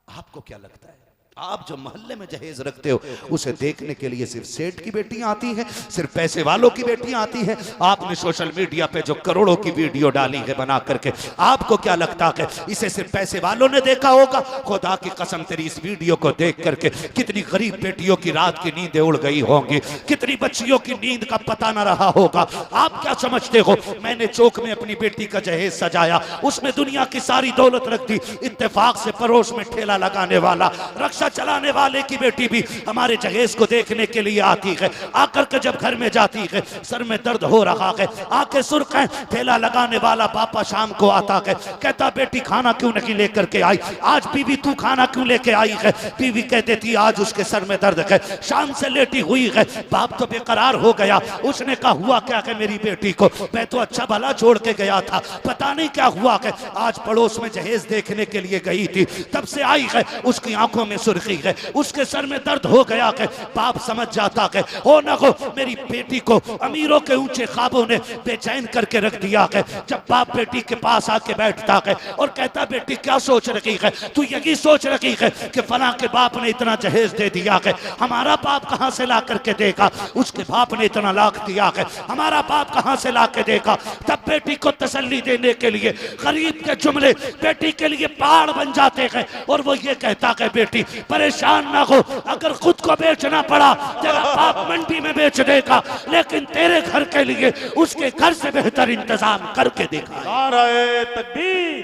आपको क्या लगता है आप जो मोहल्ले में जहेज रखते हो उसे देखने के लिए सिर्फ सेठ की बेटियां आती हैं, सिर्फ पैसे वालों की बेटियां आती हैं? आपने सोशल मीडिया पे जो करोड़ों की वीडियो डाली है बना करके, आपको क्या लगता है इसे सिर्फ पैसे वालों ने देखा होगा? खुदा की कसम तेरी इस वीडियो को देख करके कितनी गरीब बेटियों की रात की नींदें उड़ गई होंगी, कितनी बच्चियों की नींद का पता ना रहा होगा। आप क्या समझते हो मैंने चौक में अपनी बेटी का जहेज सजाया, उसमें दुनिया की सारी दौलत रख दी, इत्तेफाक से पड़ोस में ठेला लगाने वाला, रक्षा चलाने वाले की बेटी भी हमारे जहेज को देखने के लिए आती है। आकर के जब घर में जाती है, सर में दर्द हो रहा है, आंखें सुर्ख हैं, ठेला लगाने वाला पापा शाम को आता है, कहता बेटी खाना क्यों नहीं लेकर के आई, आज बीवी तू खाना क्यों लेके आई है? बीवी कह देती आज उसके सर में दर्द है, शाम से लेटी हुई है। बाप तो बेकरार हो गया, उसने कहा हुआ क्या है मेरी बेटी को? मैं तो अच्छा भला छोड़ के गया था, पता नहीं क्या हुआ है, आज पड़ोस में जहेज देखने के लिए गई थी, तब से आई है, उसकी आंखों में सुर्खी है, उसके सर में दर्द हो गया है। बाप समझ जाता है हो ना हो मेरी बेटी को अमीरों के ऊंचे ख्वाबों ने बेचैन करके रख दिया है। जब बाप बेटी के पास आके बैठता है और कहता बेटी क्या सोच रही है, तू यही सोच रही है कि फला के बाप ने इतना जहेज दे दिया है, हमारा बाप कहां से ला करके देगा? उसके बाप ने इतना लाख दिया है, हमारा बाप कहां से ला के देगा? तब बेटी को तसल्ली देने के लिए गरीब के जुमले बेटी के लिए पहाड़ बन जाते हैं और वो ये कहता है बेटी परेशान ना हो, अगर खुद को बेचना पड़ा तेरा बाप मंडी में बेच देगा, लेकिन तेरे घर के लिए उसके घर से बेहतर इंतजाम करके देखा। नाराए तकबीर,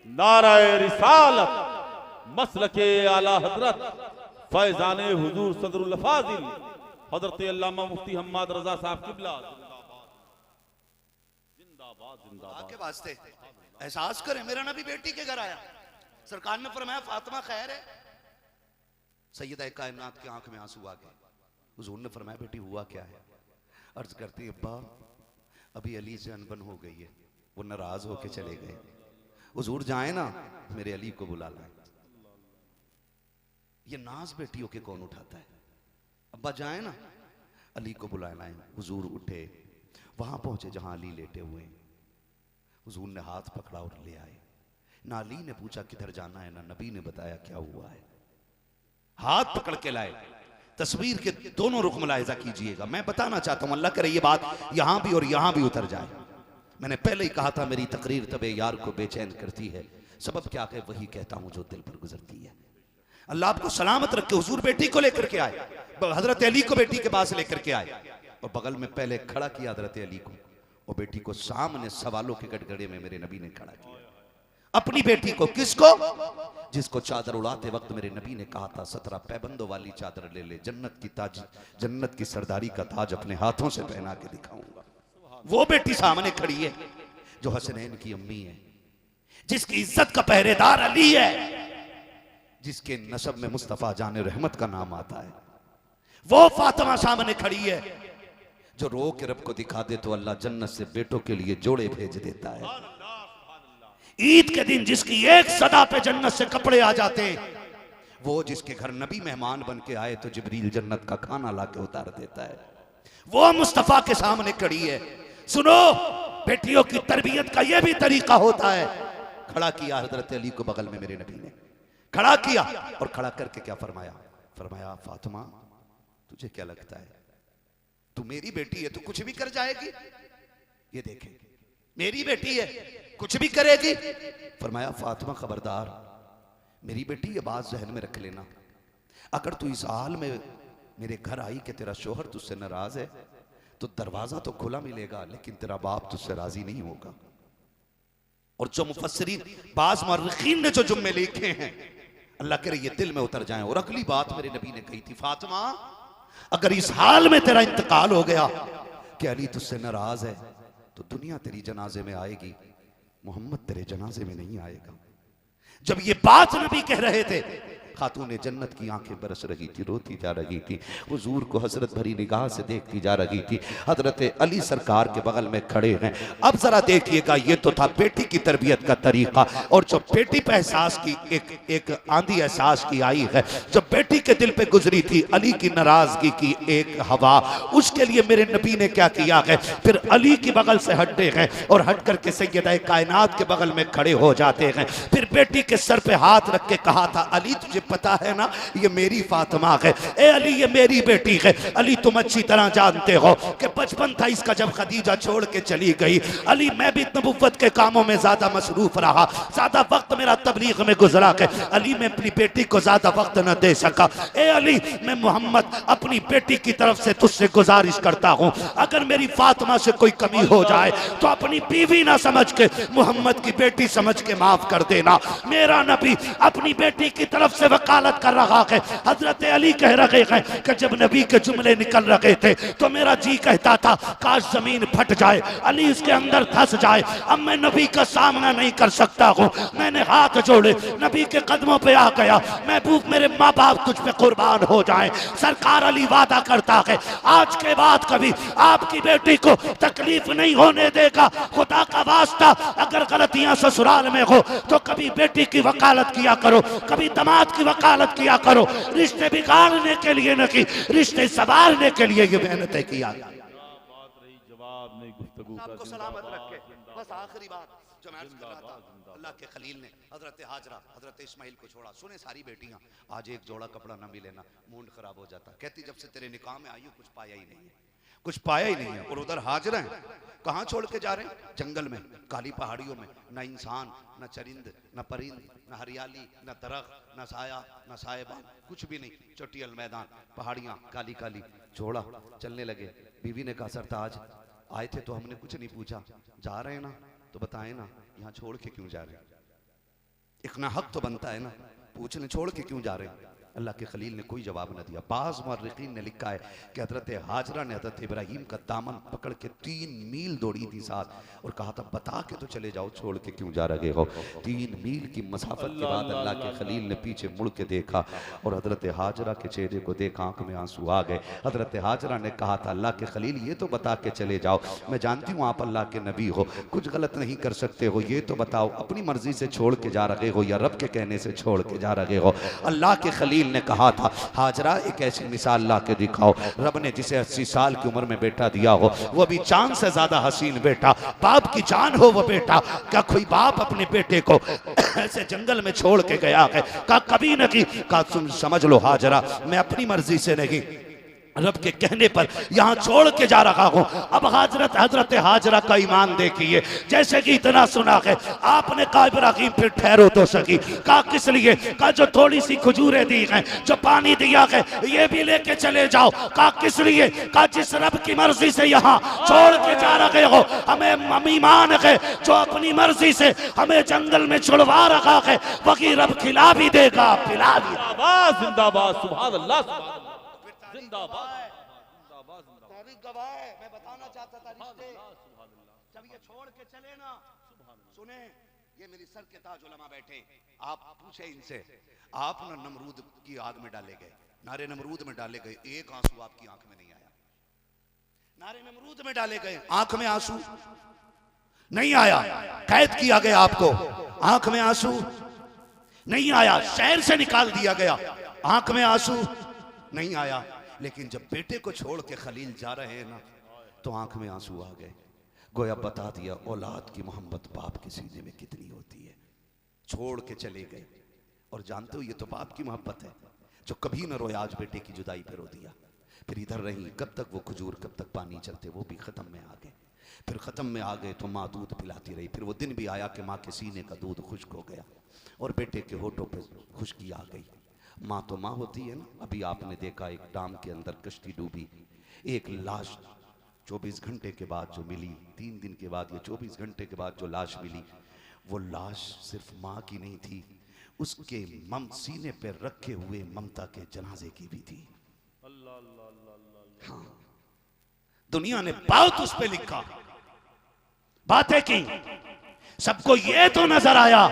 नाराए रिसालत, मसलके आला हजरत फैजाने हुजूर सदरुल फाजिल हजरत अल्लामा मुफ्ती हम्माद रजा साहब किबला जिंदाबाद जिंदाबाद। के वास्ते एहसास करें मेरा नबी बेटी के घर आया, सरकार ने फरमाया फातिमा खैर है? सैयदा कायनात की आंख में आंसू आ गए। हुजूर ने फरमाया बेटी हुआ क्या है? अर्ज करती है, अब्बा अभी अली से अनबन हो गई है, वो नाराज होके चले गए, हुजूर जाए ना मेरे अली को बुला लाए। ये नाज बेटियों के कौन उठाता है? अब्बा जाए ना अली को बुला लाए। हुजूर उठे, वहां पहुंचे जहां अली लेटे हुए। हुजूर ने हाथ पकड़ा और ले आए। ना अली ने पूछा किधर जाना है, ना नबी ने बताया क्या हुआ है, हाथ पकड़ के लाए। तस्वीर के दोनों रुख मुलाहिजा कीजिएगा। मैं बताना चाहता हूं, अल्लाह करे ये बात यहां भी और यहां भी उतर जाए। मैंने पहले ही कहा था मेरी तकरीर तबे यार को बेचैन करती है। सबब क्या है? वही कहता हूं जो दिल पर गुजरती है। अल्लाह आपको सलामत रखे। हुजूर बेटी को लेकर के आए, हजरत अली को बेटी के पास लेकर के आए और बगल में पहले खड़ा किया हजरत अली को, और बेटी को सामने सवालों के गड़गड़े में मेरे नबी ने खड़ा किया। अपनी बेटी को, किसको? जिसको चादर उड़ाते वक्त मेरे नबी ने कहा था 17 पैबंदों वाली चादर ले ले, जन्नत की ताज, जन्नत की सरदारी का ताज अपने हाथों से पहना के दिखाऊंगा। वो बेटी सामने खड़ी है जो हसनैन की अम्मी है, जिसकी इज्जत का पहरेदार अली है, जिसके नसब में मुस्तफा जाने रहमत का नाम आता है। वो फातिमा सामने खड़ी है जो रो के रब को दिखा दे तो अल्लाह जन्नत से बेटों के लिए जोड़े भेज देता है। ईद के दिन जिसकी एक सदा पे जन्नत से कपड़े आ जाते हैं, वो जिसके घर नबी मेहमान बन के आए तो जिब्रील जन्नत का खाना ला के उतार देता है, वो मुस्तफा के सामने खड़ी है। सुनो, बेटियों की तरबियत का यह भी तरीका होता है। खड़ा किया हजरत अली को बगल में मेरे नबी ने खड़ा किया, और खड़ा करके क्या फरमाया? फरमाया, फातिमा तुझे क्या लगता है, तू मेरी बेटी है, तू कुछ भी कर जाएगी? ये देखे, मेरी बेटी है, कुछ भी करेगी। फरमाया, फातिमा खबरदार, मेरी बेटी ये बात जहन में रख लेना, अगर तू इस हाल में मेरे घर आई कि तेरा शोहर तुझसे नाराज है तो दरवाजा तो खुला मिलेगा, लेकिन तेरा बाप तुझसे राजी नहीं होगा। और जो मुफस्सिरीन बाज़ मुअर्रिखीन ने जो जुम्मे लिखे हैं, अल्लाह करे ये दिल में उतर जाएं। और अगली बात मेरे नबी ने कही थी, फातिमा अगर इस हाल में तेरा इंतकाल हो गया कि अली तुझसे नाराज है तो दुनिया तेरी जनाजे में आएगी, मोहम्मद तेरे जनाजे में नहीं आएगा। जब ये बात नबी कह रहे थे, खातून जन्नत की आंखें बरस रही थी, रोती जा रही थी, हुजूर को हसरत भरी निगाह से देखती जा रही थी। हजरत अली सरकार के बगल में खड़े हैं। अब जरा देखिएगा, ये तो था बेटी की तरबियत का तरीका। और जो बेटी पे एहसास की एक आंधी एहसास की आई है, जब बेटी के दिल पे गुजरी थी अली की नाराजगी की एक हवा, उसके लिए मेरे नबी ने क्या किया है, फिर अली की बगल से हटते हैं और हट करके सैयदा कायनात के बगल में खड़े हो जाते हैं। फिर बेटी के सर पे हाथ रख के कहा था, अली तुझे पता है ना ये मेरी फातिमा है, ए अली ये मेरी बेटी है। अली तुम अच्छी तरह जानते हो कि बचपन था इसका जब खदीजा छोड़ के चली गई। अली मैं भी नबुव्वत के कामों में ज्यादा मसरूफ रहा, ज्यादा वक्त मेरा तबलीग में गुजरा है। अली मैं अपनी बेटी को ज्यादा वक्त न दे सका। ए अली मैं मोहम्मद अपनी बेटी की तरफ से तुझसे गुजारिश करता हूँ, अगर मेरी फातिमा से कोई कमी हो जाए तो अपनी बीवी ना समझ के मोहम्मद की बेटी समझ के माफ कर देना। मेरा नबी अपनी बेटी की तरफ से वकालत कर रहा है। हजरत अली कह रहे हैं कि जब नबी के जुमले निकल रहे थे तो मेरा जी कहता था काश जमीन फट जाए, अली उसके अंदर धंस जाए। अब मैं नबी का सामना नहीं कर सकता हूँ। मैंने हाथ जोड़े, नबी के कदमों पे आ गया। महबूब मेरे माँ बाप तुझ पे कुर्बान हो जाए। सरकार अली वादा करता है आज के बाद कभी आपकी बेटी को तकलीफ नहीं होने देगा। खुदा का वास्ता अगर गलतियां ससुराल में हो तो कभी बेटी की वकालत किया करो, कभी दामाद की वकालत किया करो। रिश्ते बिगाड़ने के लिए नहीं, रिश्ते संवारने के लिए ये मेहनतें किया। जवाब नहीं, गुफ्तगू आपको सलामत रखे। बस आखिरी बात जो मैं अर्ज कर रहा था, अल्लाह के खलील ने हजरत हाजरा हजरत इस्माइल को छोड़ा। सुने सारी बेटियां, आज एक जोड़ा कपड़ा ना मिले ना मूड खराब हो जाता। कहती जब से तेरे निकाह में आई हूं कुछ पाया ही नहीं है, कुछ पाया ही नहीं है। और उधर हाजरा है, कहां छोड़ के जा रहे हैं? जंगल में, काली पहाड़ियों में, ना इंसान, ना चरिंद, ना परिंद, ना हरियाली, ना दरख्त, ना साया, ना साहिबान, कुछ भी नहीं। चोटियल मैदान, पहाड़ियां काली काली। छोड़ा, चलने लगे। बीवी ने कहा सरताज आए थे तो हमने कुछ नहीं पूछा, जा रहे हैं ना तो बताएं ना, यहाँ छोड़ के क्यों जा रहे हैं? एक ना हक तो बनता है ना, पूछने छोड़ के क्यों जा रहे हैं? अल्लाह के खलील ने कोई जवाब न दिया। बाज़ मुअर्रिखीन ने लिखा है कि हज़रत हाजरा ने हज़रत इब्राहीम का दामन पकड़ के 3 मील दौड़ी थी साथ और कहा था बता के तो चले जाओ, छोड़ के क्यों जा रहे हो। 3 मील की मसाफत के बाद अल्लाह के खलील ने पीछे मुड़ के देखा और हज़रत हाजरा के चेहरे को देखा, आंख में आंसू आ गए। हज़रत हाजरा ने कहा था अल्लाह के खलील ये तो बता के चले जाओ, मैं जानती हूँ आप अल्लाह के नबी हो, कुछ गलत नहीं कर सकते हो, ये तो बताओ अपनी मर्जी से छोड़ के जा रहे हो या रब के कहने से छोड़ के जा रहे हो। अल्लाह के खलील ने कहा था हाजरा एक ऐसी मिसाल ला के दिखाओ, रब ने जिसे 80 साल की उम्र में बेटा दिया हो वो भी चांद से ज्यादा हसीन बेटा, बाप की जान हो वो बेटा, क्या कोई बाप अपने बेटे को ऐसे जंगल में छोड़ के गया है? का कभी नहीं। का सुन समझ लो हाजरा, मैं अपनी मर्जी से नहीं रब के कहने पर यहाँ छोड़ के जा रहा हूँ। अब हजरत हाजरा का ईमान देखिए, जैसे कि इतना सुना है आपने कहा इब्राहीम फिर ठहरो तो सकी, कहा किस लिए? कहा जो थोड़ी सी खजूरें दी हैं, जो पानी दिया है ये भी लेके चले जाओ। कहा किस लिए? कहा जिस रब की मर्जी से यहाँ छोड़ के जा रहे हो हमें ईमान है, जो अपनी मर्जी से हमें जंगल में छुड़वा रखा है वही रब खिला भी देगा पिला भी। जिंदाबाद सुभान अल्लाह जिंदाबाद। मैं बताना चाहता था रिश्ते जब ये छोड़ के चले ना, सुने ये मेरी सर के ताज उलमा बैठे, आप पूछे इनसे, आप ना नमरूद की आग में डाले गए, नारे नमरूद में डाले गए, एक आंसू आपकी आंख में नहीं आया। नारे नमरूद में डाले गए, आंख में आंसू नहीं आया। कैद किया गया आपको, आंख में आंसू नहीं आया। शहर से निकाल दिया गया, आंख में आंसू नहीं आया। लेकिन जब बेटे को छोड़ के खलील जा रहे हैं ना तो आंख में आंसू आ गए। गोया बता दिया औलाद की मोहब्बत बाप के सीने में कितनी होती है। छोड़ के चले गए और जानते हो ये तो बाप की मोहब्बत है जो कभी न रोया, आज बेटे की जुदाई पे रो दिया। फिर इधर रही, कब तक वो खजूर, कब तक पानी चलते, वो भी खत्म में आ गए। फिर खत्म में आ गए तो माँ दूध पिलाती रही। फिर वो दिन भी आया कि माँ के सीने का दूध खुश्क हो गया और बेटे के होठों पर खुश्की आ गई। माँ तो माँ होती है ना। अभी आपने देखा एक डाम के अंदर कश्ती डूबी, एक लाश 24 घंटे के बाद जो मिली, 3 दिन के बाद या 24 घंटे के बाद जो लाश मिली, वो लाश सिर्फ माँ की नहीं थी, उसके सीने पर रखे हुए ममता के जनाजे की भी थी। हाँ, दुनिया ने बहुत उस पे लिखा, बातें की, सबको ये तो नजर आया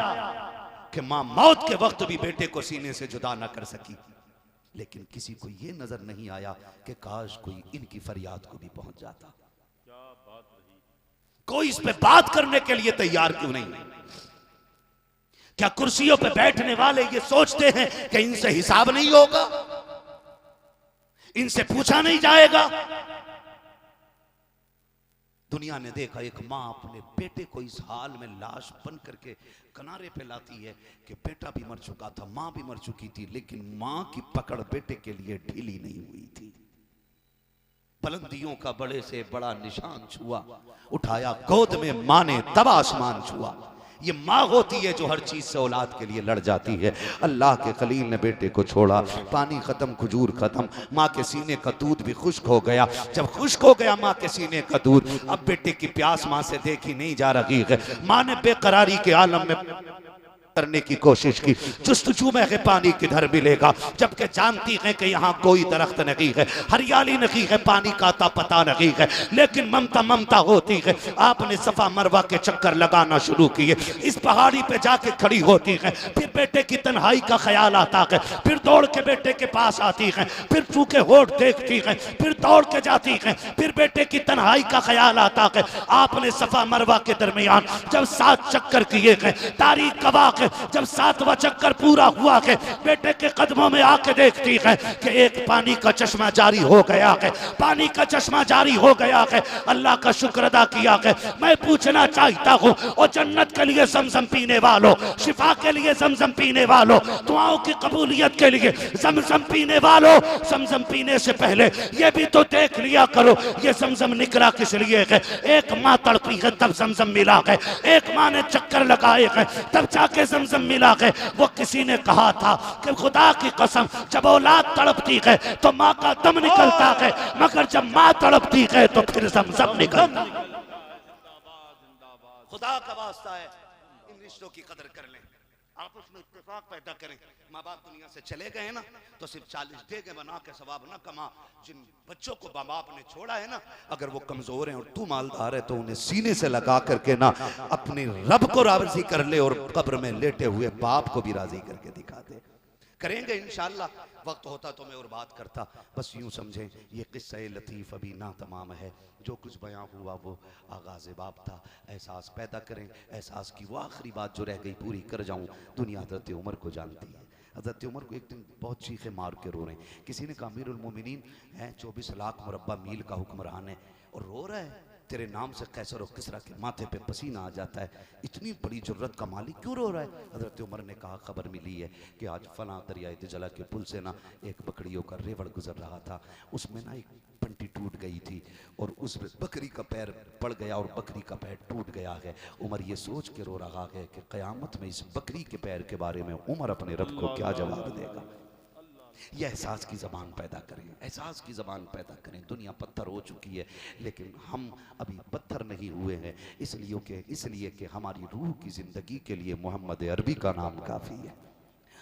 कि मां मौत के वक्त भी बेटे को सीने से जुदा ना कर सकी, लेकिन किसी को यह नजर नहीं आया कि काश कोई इनकी फरियाद को भी पहुंच जाता। क्या बात रही। कोई इस पे बात करने के लिए तैयार क्यों नहीं? क्या कुर्सियों पे बैठने वाले ये सोचते हैं कि इनसे हिसाब नहीं होगा, इनसे पूछा नहीं जाएगा? दुनिया ने देखा एक माँ अपने बेटे को इस हाल में लाश बन करके किनारे पे लाती है कि बेटा भी मर चुका था, माँ भी मर चुकी थी, लेकिन माँ की पकड़ बेटे के लिए ढीली नहीं हुई थी। बुलंदियों का बड़े से बड़ा निशान छुआ, उठाया गोद में माँ ने तब आसमान छुआ। ये माँ होती है जो हर चीज से औलाद के लिए लड़ जाती है। अल्लाह के खलील ने बेटे को छोड़ा, पानी खत्म, खजूर खत्म, माँ के सीने का दूध भी खुश्क हो गया। जब खुश्क हो गया माँ के सीने का दूध, अब बेटे की प्यास माँ से देखी नहीं जा रही है। माँ ने बेकरारी के आलम में करने की कोशिश की, जुस्तजू में है पानी किधर मिलेगा, जबकि जानती है कि यहाँ कोई दरख्त नहीं है, हरियाली नहीं है, पानी का आता पता नहीं है, लेकिन ममता ममता होती है। आपने सफा मरवा के चक्कर लगाना शुरू किए, इस पहाड़ी पे जाके खड़ी होती है, फिर बेटे की तन्हाई का ख्याल आता है, फिर दौड़ के बेटे के पास आती है, फिर चूके होठ देखती है, फिर दौड़ के जाती है, फिर बेटे की तन्हाई का ख्याल आता है। आपने सफा मरवा के दरमियान जब 7 चक्कर किए हैं, तारीख गवाह है, जब 7वां चक्कर पूरा हुआ है, बेटे के कदमों में आके देखती है कि एक पानी का चश्मा जारी हो गया है, पानी का चश्मा जारी हो गया है। अल्लाह का शुक्र अदा किया है। मैं पूछना चाहता हूँ, और जन्नत के लिए ज़मज़म पीने वालों, शिफा के लिए ज़मज़म पीने वालों, दुआओं की कबूलियत के लिए ज़मज़म पीने वालों, ज़मज़म पीने से पहले ये भी तो देख लिया करो ये ज़मज़म निकला किस लिए है। एक माँ तड़पी है तब ज़मज़म मिला है, एक माँ ने चक्कर लगाए हैं तब जाके ज़मज़म मिला है। वो किसी ने कहा था कि खुदा की कसम जब औलाद तड़पती है तो माँ का दम निकलता है, मगर जब माँ तड़पती है तो फिर ज़मज़म निकलता है। खुदा का वास्ता है इन रिश्तों की कदर कर लें। आपस में इत्तेफाक पैदा करें। माँ बाप दुनिया से चले गए ना तो सिर्फ 40 देगे बना के सवाब ना कमा। जिन बच्चों को माँ बाप ने छोड़ा है ना, अगर वो कमजोर हैं और तू मालदार है तो उन्हें सीने से लगा करके ना अपने रब को राजी कर ले और कब्र में लेटे हुए बाप को भी राजी करके दिखा दे। करेंगे इंशाअल्लाह। वक्त होता तो मैं और बात करता, बस यूं समझें ये किस्सा लतीफ़ अभी ना तमाम है। जो कुछ बयां हुआ वो आगाज़ बाब था। एहसास पैदा करें, एहसास की वो आखिरी बात जो रह गई पूरी कर जाऊं। दुनिया हज़रत उमर को जानती है। हज़रत उमर को एक दिन बहुत चीखे मार के रो रहे हैं। किसी ने कहा अमीरुल मोमिनीन है, 24 लाख मुरब्बा मील का हुक्मरान है और रो रहा है, तेरे नाम से कैसर और किसरा के माथे पे पसीना आ जाता है, इतनी बड़ी जुर्रत का मालिक क्यों रो रहा है? हज़रत उमर ने कहा खबर मिली है कि आज फला दरिया दजला के पुल से ना एक बकरियों का रेवड़ गुजर रहा था, उसमें ना एक पंटी टूट गई थी और उस बकरी का पैर पड़ गया और बकरी का पैर टूट गया है। उमर ये सोच के रो रहा है कि क़यामत में इस बकरी के पैर के बारे में उमर अपने रब को क्या जवाब देगा। यह एहसास की ज़बान पैदा करें, एहसास की ज़बान पैदा करें। दुनिया पत्थर हो चुकी है लेकिन हम अभी पत्थर नहीं हुए हैं, इसलिए कि हमारी रूह की ज़िंदगी के लिए मोहम्मद अरबी का नाम काफ़ी है।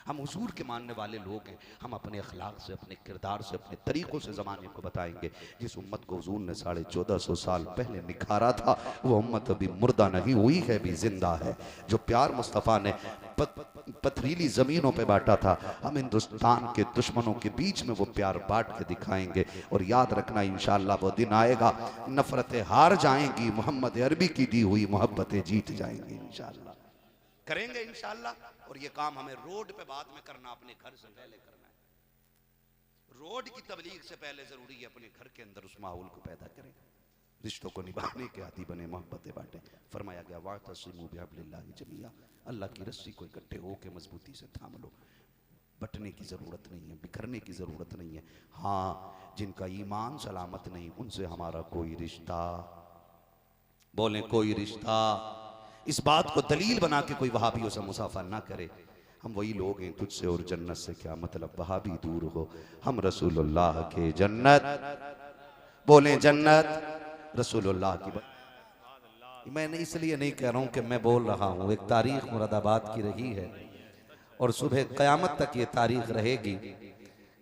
हम हुजूर के मानने वाले लोग हैं। हम अपने अखलाक से, अपने किरदार से, अपने तरीक़ों से ज़माने को बताएंगे। जिस उम्मत को हुजूर ने 1450 साल पहले निखारा था वो उम्मत अभी मुर्दा नहीं हुई है, भी जिंदा है। जो प्यार मुस्तफ़ा ने पथरीली ज़मीनों पे बांटा था, हम हिंदुस्तान के दुश्मनों के बीच में वो प्यार बांट के दिखाएंगे। और याद रखना इंशाअल्लाह वो दिन आएगा, नफ़रतें हार जाएंगी, मोहम्मद अरबी की दी हुई मोहब्बतें जीत जाएंगी। इंशाअल्लाह करेंगे इंशाअल्लाह। और ये काम हमें रोड पे बाद में करना, अपने घर से पहले करना है। रोड की तबलीग से पहले जरूरी है अपने घर के अंदर उस माहौल को पैदा करें, रिश्तों को निभाने के आदी बने, मोहब्बतें बांटे। फरमाया गया वातसिमू बिहब्लिल्लाहि जमीआ, अल्लाह की रस्सी को इकट्ठे होकर मजबूती से थाम लो। बटने की ज़रूरत नहीं है, बिखरने की ज़रूरत नहीं है। हाँ, जिनका ईमान सलामत नहीं उनसे हमारा कोई रिश्ता, बोलें कोई रिश्ता, इस बात को दलील बना के कोई वहाबियों से मुसाफा ना करे। हम वही लोग हैं, तुझसे और जन्नत से क्या मतलब, वहाबी दूर हो, हम रसूलुल्लाह के जन्नत, बोलें जन्नत रसूलुल्लाह की। मैं इसलिए नहीं कह रहा हूँ कि मैं बोल रहा हूँ, एक तारीख मुरादाबाद की रही है और सुबह क़यामत तक ये तारीख रहेगी।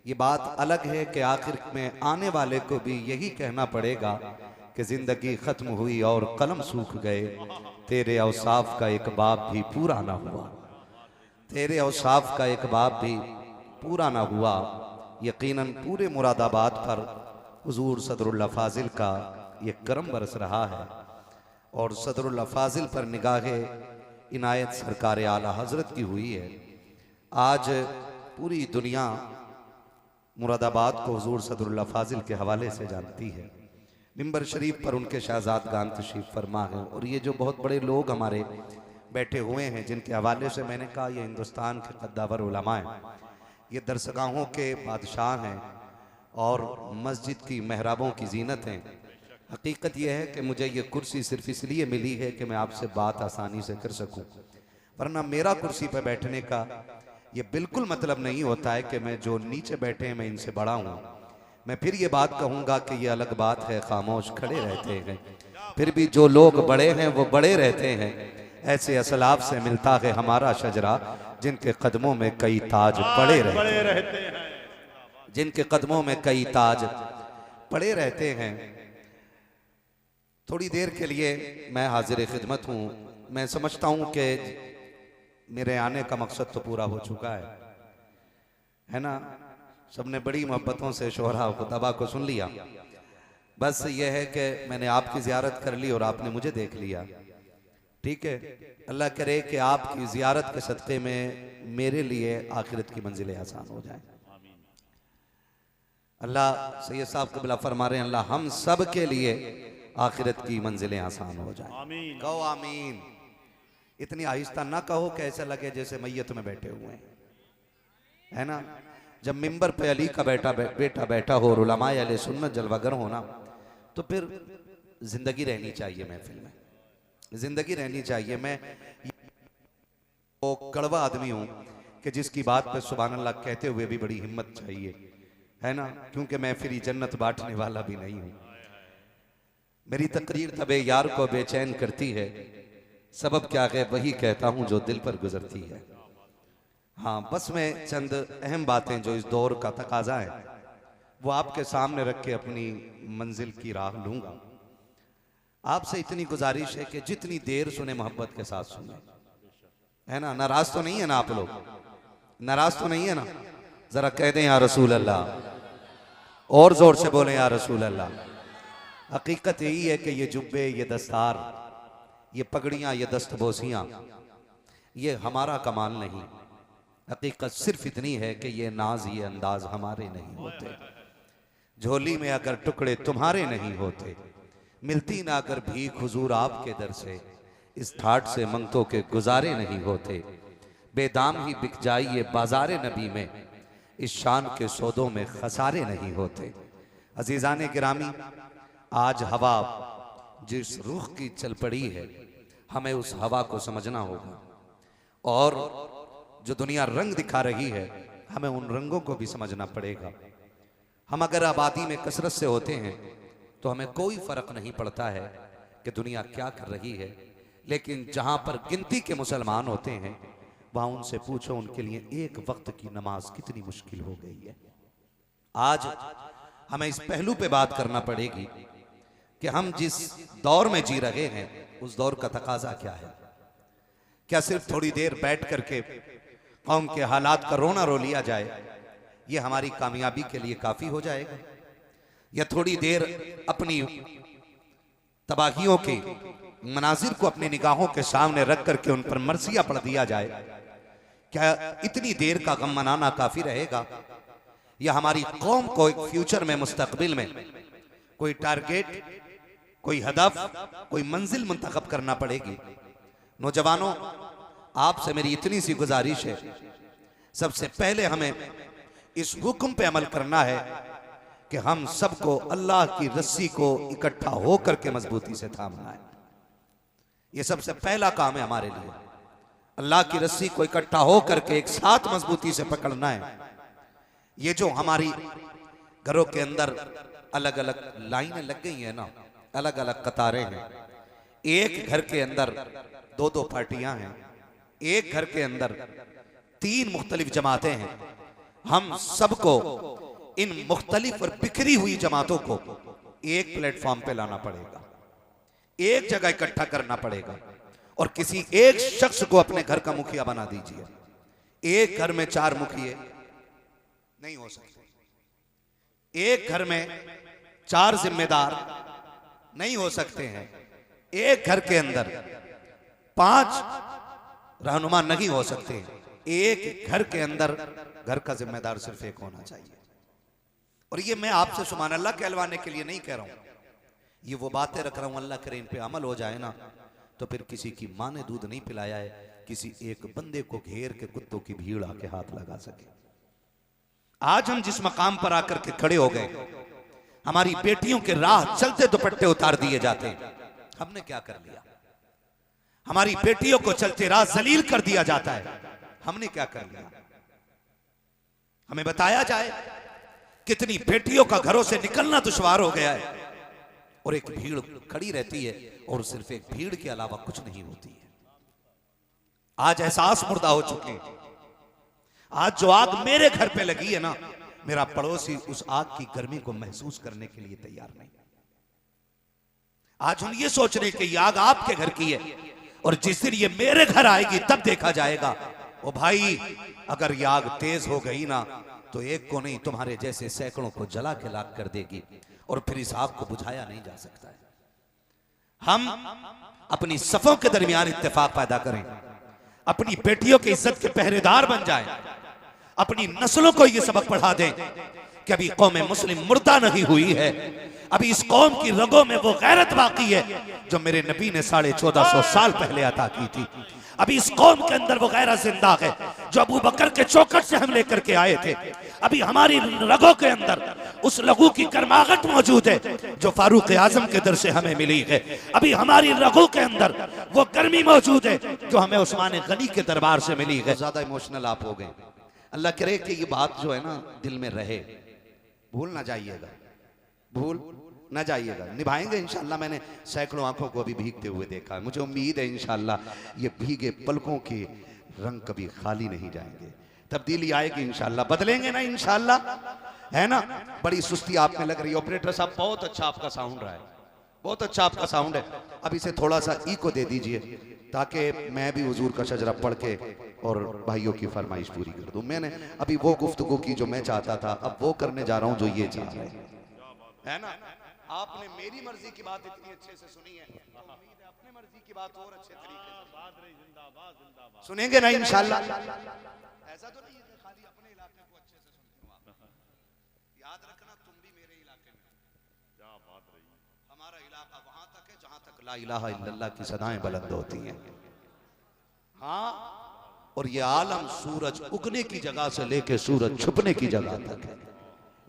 ये बात अलग है कि आखिर में आने वाले को भी यही कहना पड़ेगा कि ज़िंदगी ख़त्म हुई और कलम सूख गए, तेरे औसाफ का एक बाब भी पूरा ना हुआ, तेरे औसाफ का एक बाब भी पूरा ना हुआ। यकीनन पूरे मुरादाबाद पर हुजूर सदरुल्लाह फाजिल का ये करम बरस रहा है और सदरुल्लाह फाजिल पर निगाहे इनायत सरकार आला हज़रत की हुई है। आज पूरी दुनिया मुरादाबाद को हुजूर सदरुल्लाह फाजिल के हवाले से जानती है। मिंबर शरीफ पर उनके शहजादगान तशरीफ फरमा है और ये जो बहुत बड़े लोग हमारे बैठे हुए हैं जिनके हवाले से मैंने कहा ये हिंदुस्तान के कद्दावर उलमा हैं, ये दरसगाहों के बादशाह हैं और मस्जिद की महराबों की जीनत हैं। हकीकत यह है कि मुझे ये कुर्सी सिर्फ इसलिए मिली है कि मैं आपसे बात आसानी से कर सकूं, वरना मेरा कुर्सी पर बैठने का ये बिल्कुल मतलब नहीं होता है कि मैं जो नीचे बैठे हैं मैं इनसे बड़ा हूँ। मैं फिर ये बात कहूँगा कि ये अलग बात है, खामोश खड़े रहते हैं, फिर भी जो लोग बड़े हैं वो बड़े रहते हैं। ऐसे असलाफ से मिलता है हमारा शजरा जिनके कदमों में कई ताज पड़े रहते हैं, जिनके कदमों में कई ताज पड़े रहते हैं। थोड़ी देर के लिए मैं हाजिर खिदमत हूँ। मैं समझता हूँ कि मेरे आने का मकसद तो पूरा हो चुका है ना। सबने बड़ी मोहब्बतों से शोहरा खुतबा को सुन लिया। बस यह है कि मैंने आपकी ज़ियारत कर ली और आपने मुझे देख लिया, ठीक है। अल्लाह करे कि आपकी ज़ियारत के सदक़े में मेरे लिए आखिरत की मंजिलें आसान हो जाएं। अल्लाह सैयद साहब क़िबला फरमा रहे हैं, अल्लाह हम सब के लिए आखिरत की मंजिलें आसान हो जाएं। कहो आमीन। इतनी आहिस्ता ना कहो कि ऐसा लगे जैसे मैयत में बैठे हुए हैं, है ना। जब मिंबर पे अली का बेटा बैठा हो और उलमाए अहले सुन्नत जलवागर होना तो फिर जिंदगी रहनी चाहिए, महफिल में जिंदगी रहनी चाहिए। मैं वो कड़वा आदमी हूँ कि जिसकी बात पे सुभान अल्लाह कहते हुए भी बड़ी हिम्मत चाहिए, है ना, क्योंकि मैं फिर जन्नत बांटने वाला भी नहीं हूँ। मेरी तकरीर तबे यार को बेचैन करती है, सबब क्या है वही कहता हूँ जो दिल पर गुजरती है। हाँ, बस मैं चंद अहम बातें जो इस दौर का तकाजा है वो आपके सामने रख के अपनी मंजिल की राह लूंगा। आपसे इतनी गुजारिश है कि जितनी देर सुने मोहब्बत के साथ सुने, है ना। नाराज तो नहीं है ना आप लोग? नाराज तो नहीं है ना? जरा कह दें या रसूल अल्लाह, और जोर से बोलें या रसूल अल्लाह। हकीकत यही है कि ये जुब्बे, ये दस्तार, ये पगड़ियां, ये दस्तबोसियां, ये हमारा कमाल नहीं। हकीकत सिर्फ इतनी है कि ये नाज, ये अंदाज हमारे नहीं होते। झोली में अगर टुकड़े तुम्हारे नहीं होते, मिलती ना अगर भीख हुजूर आपके दर से, इस ठाट से मंगतों के गुजारे नहीं होते। बेदाम ही बिक जाइए बाजारे नबी में, इस शान के सौदों में खसारे नहीं होते। अजीजान गिरामी, आज हवा जिस रुख की चल पड़ी है, हमें उस हवा को समझना होगा। और जो दुनिया रंग दिखा रही है, हमें उन रंगों को भी समझना पड़ेगा। हम अगर आबादी में कसरत से होते हैं तो हमें कोई फर्क नहीं पड़ता है कि दुनिया क्या कर रही है, लेकिन जहां पर गिनती के मुसलमान होते हैं वहां उनसे पूछो उनके लिए एक वक्त की नमाज कितनी मुश्किल हो गई है। आज हमें इस पहलू पे बात करना पड़ेगी कि हम जिस दौर में जी रहे हैं उस दौर का तकाजा क्या है। क्या सिर्फ थोड़ी देर बैठ करके कौम के हालात का रोना रो लिया जाए, ये हमारी कामयाबी के लिए काफी हो जाएगा? या थोड़ी देर अपनी तबाहियों के मनाजिर को अपनी निगाहों के सामने रख करके उन पर मर्सिया पढ़ दिया जाए, क्या इतनी देर का गम मनाना काफी रहेगा? या हमारी कौम को एक फ्यूचर में, मुस्तकबिल में कोई टारगेट, कोई हदफ, कोई मंजिल मुंतखब करना पड़ेगी? नौजवानों, आपसे मेरी इतनी सी गुजारिश है, सबसे पहले हमें इस हुक्म पे अमल करना है कि हम सबको अल्लाह की रस्सी को इकट्ठा होकर के मजबूती से थामना है। यह सबसे पहला काम है हमारे लिए। अल्लाह की रस्सी को इकट्ठा होकर के एक साथ मजबूती से पकड़ना है। ये जो हमारी घरों के अंदर अलग अलग लाइनें लग गई हैं ना, अलग अलग कतारें हैं, एक घर के अंदर दो दो पार्टियां हैं, एक घर के अंदर तीन मुख्तलिफ जमातें हैं। हम सबको इन मुख्तलिफ और बिखरी हुई जमातों को एक प्लेटफॉर्म पे लाना पड़ेगा, एक जगह इकट्ठा करना पड़ेगा और किसी एक शख्स को अपने घर का मुखिया बना दीजिए। एक घर में चार मुखिए नहीं हो सकते, एक घर में चार जिम्मेदार नहीं हो सकते हैं, एक घर के अंदर पांच रहनुमा नहीं हो सकते हैं। एक घर के अंदर घर का जिम्मेदार सिर्फ एक होना चाहिए। और ये मैं आपसे सुभान अल्लाह कहलवाने के लिए नहीं कह रहा हूं, ये वो बातें रख रहा हूं, अल्लाह करे इन पे अमल हो जाए ना तो फिर किसी की मां ने दूध नहीं पिलाया है, किसी एक बंदे को घेर के कुत्तों की भीड़ आके हाथ लगा सके। आज हम जिस मकाम पर आकर के खड़े हो गए, हमारी बेटियों के राह चलते दुपट्टे उतार दिए जाते हैं। हमने क्या कर लिया? हमारी बेटियों को चलते राह जलील कर दिया जाता है। हमने क्या कर लिया? हमें बताया जाए कितनी बेटियों का घरों से निकलना दुश्वार हो गया है और एक भीड़ खड़ी रहती है और सिर्फ एक भीड़ के अलावा कुछ नहीं होती है। आज एहसास मुर्दा हो चुके हैं। आज जो आग मेरे घर पे लगी है ना, मेरा पड़ोसी उस आग की गर्मी को महसूस करने के लिए तैयार नहीं। आज हम ये सोच रहे कि ये आग आपके घर की है और जिस दिन ये मेरे घर आएगी तब देखा जाएगा। ओ भाई, अगर ये आग तेज हो गई ना तो एक को नहीं तुम्हारे जैसे सैकड़ों को जला के लाख कर देगी और फिर इस आग को बुझाया नहीं जा सकता है। हम अपनी सफों के दरमियान इत्तेफाक पैदा करें, अपनी बेटियों की इज्जत के पहरेदार बन जाएं, अपनी नस्लों को यह सबक पढ़ा दें कि अभी कौम मुस्लिम मुर्दा नहीं हुई है, अभी इस कौम की रगों में वो गैरत बाकी है जो मेरे नबी ने 1450 साल पहले अता की थी। अभी इस कौम के अंदर वो गैरत जिंदा है जो अबू बकर के चौखट से हम लेकर के आए थे। अभी हमारी रगों के अंदर उस लहू की गर्माहट मौजूद है जो फारूक आजम के दर से हमें मिली है। अभी हमारी रगों के अंदर वो गर्मी मौजूद है जो हमें उस्मान गनी के दरबार से मिली है। ज्यादा इमोशनल आप हो गए। अल्लाह करे कि ये बात जो है ना दिल में रहे, भूल ना जाइएगा, भूल ना जाइएगा, निभाएंगे इंशाल्लाह। मैंने सैकड़ों आंखों को अभी भीगते हुए देखा है, मुझे उम्मीद है इंशाल्लाह ये भीगे पलकों के रंग कभी खाली नहीं जाएंगे। तब्दीली आएगी इंशाल्लाह, बदलेंगे ना इंशाल्लाह, है ना। बड़ी सुस्ती आप में लग रही है ऑपरेटर साहब, बहुत अच्छा आपका साउंड रहा है, बहुत अच्छा आपका साउंड है। अब इसे थोड़ा सा इको दे दीजिए ताकि मैं भी हुजूर का शजरा पढ़ के और भाइयों की फरमाइश पूरी कर दूं। मैंने अभी वो गुफ्तगू की जो मैं चाहता था, अब वो करने जा रहा हूं जो ये चाह रहे हैं, है ना। आपने मेरी मर्जी की बात इतनी अच्छे से सुनी है, अपनी मर्जी की बात और अच्छे तरीके से सुनेंगे ना इंशाल्लाह। ऐसा तो नहीं है कि खाली अपने इलाके को अच्छे से सुनते हो आप। याद रखना तुम भी मेरे इलाके में, क्या बात रही, हमारा इलाका वहां तक है जहां तक ला इलाहा इल्लल्लाह की सदाएं बुलंद होती हैं। हाँ, और ये आलम सूरज उगने की जगह से लेके सूरज छुपने की जगह तक है,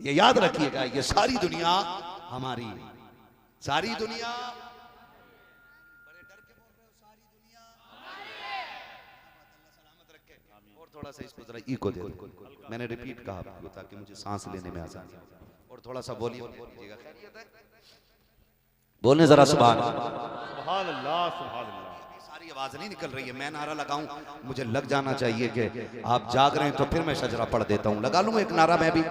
ये याद रखिएगा। ये सारी दुनिया हमारी, सारी दुनिया, बड़े डर के बोल रहे हो, सारी दुनिया अल्लाह सलामत रखे। और थोड़ा सा इसको जरा इको दे दो, मैंने रिपीट कहा आपको ताकि मुझे सांस लेने में आसानी हो। और थोड़ा सा वॉल्यूम दीजिएगा, खैरियत है, बोलने जरा सुभान अल्लाह, सुभान अल्लाह। सारी आवाज नहीं निकल रही है, मैं नारा लगाऊं, मुझे लग जाना चाहिए कि आप जाग रहे हैं तो फिर मैं शजरा पढ़ देता हूं। लगा लूं एक नारा मैं भी,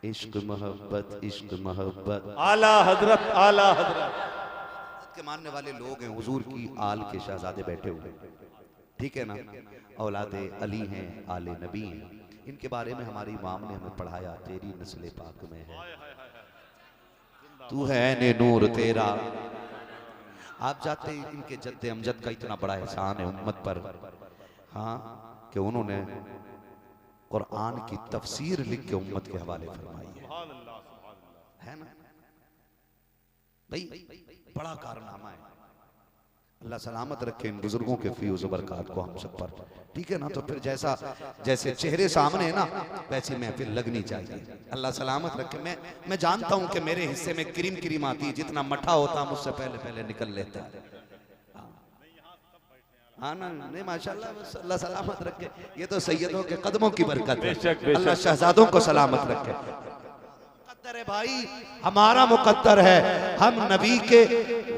इश्क मोहब्बत, इश्क मोहब्बत, आला हजरत, आला हजरत के मानने वाले लोग हैं, हुजूर की आल के शहजादे बैठे हुए, ठीक है ना, औलादे अली हैं, आले नबी हैं, इनके बारे में हमारी इमाम ने हमें पढ़ाया, तेरी नस्ल पाक में है, तू है ने नूर तेरा। आप जाते हैं, इनके जद्दे अमजद का इतना बड़ा एहसान है उम्मत पर, हाँ, कि उन्होंने कुरान की तफसीर लिख के उम्मत के हवाले फरमाई है ना भाई, बड़ा कारनामा है। अल्लाह सलामत रखे इन बुजुर्गों के फीज़ बरकात को हम सब पर, ठीक है ना। तो फिर जैसे चेहरे सामने है ना, वैसी महफिल लगनी चाहिए। अल्लाह सलामत रखे। मैं जानता हूं कि मेरे हिस्से में क्रीम क्रीम आती है, जितना मठा होता मुझसे पहले पहले निकल लेता है, हाँ ना, नहीं माशाल्लाह, अल्लाह सलामत रखे। ये तो सैयदों के कदमों की बरकत है, अल्लाह शहजादों को सलामत रखे। मुकद्दर है भाई, हमारा मुकद्दर है, हम नबी के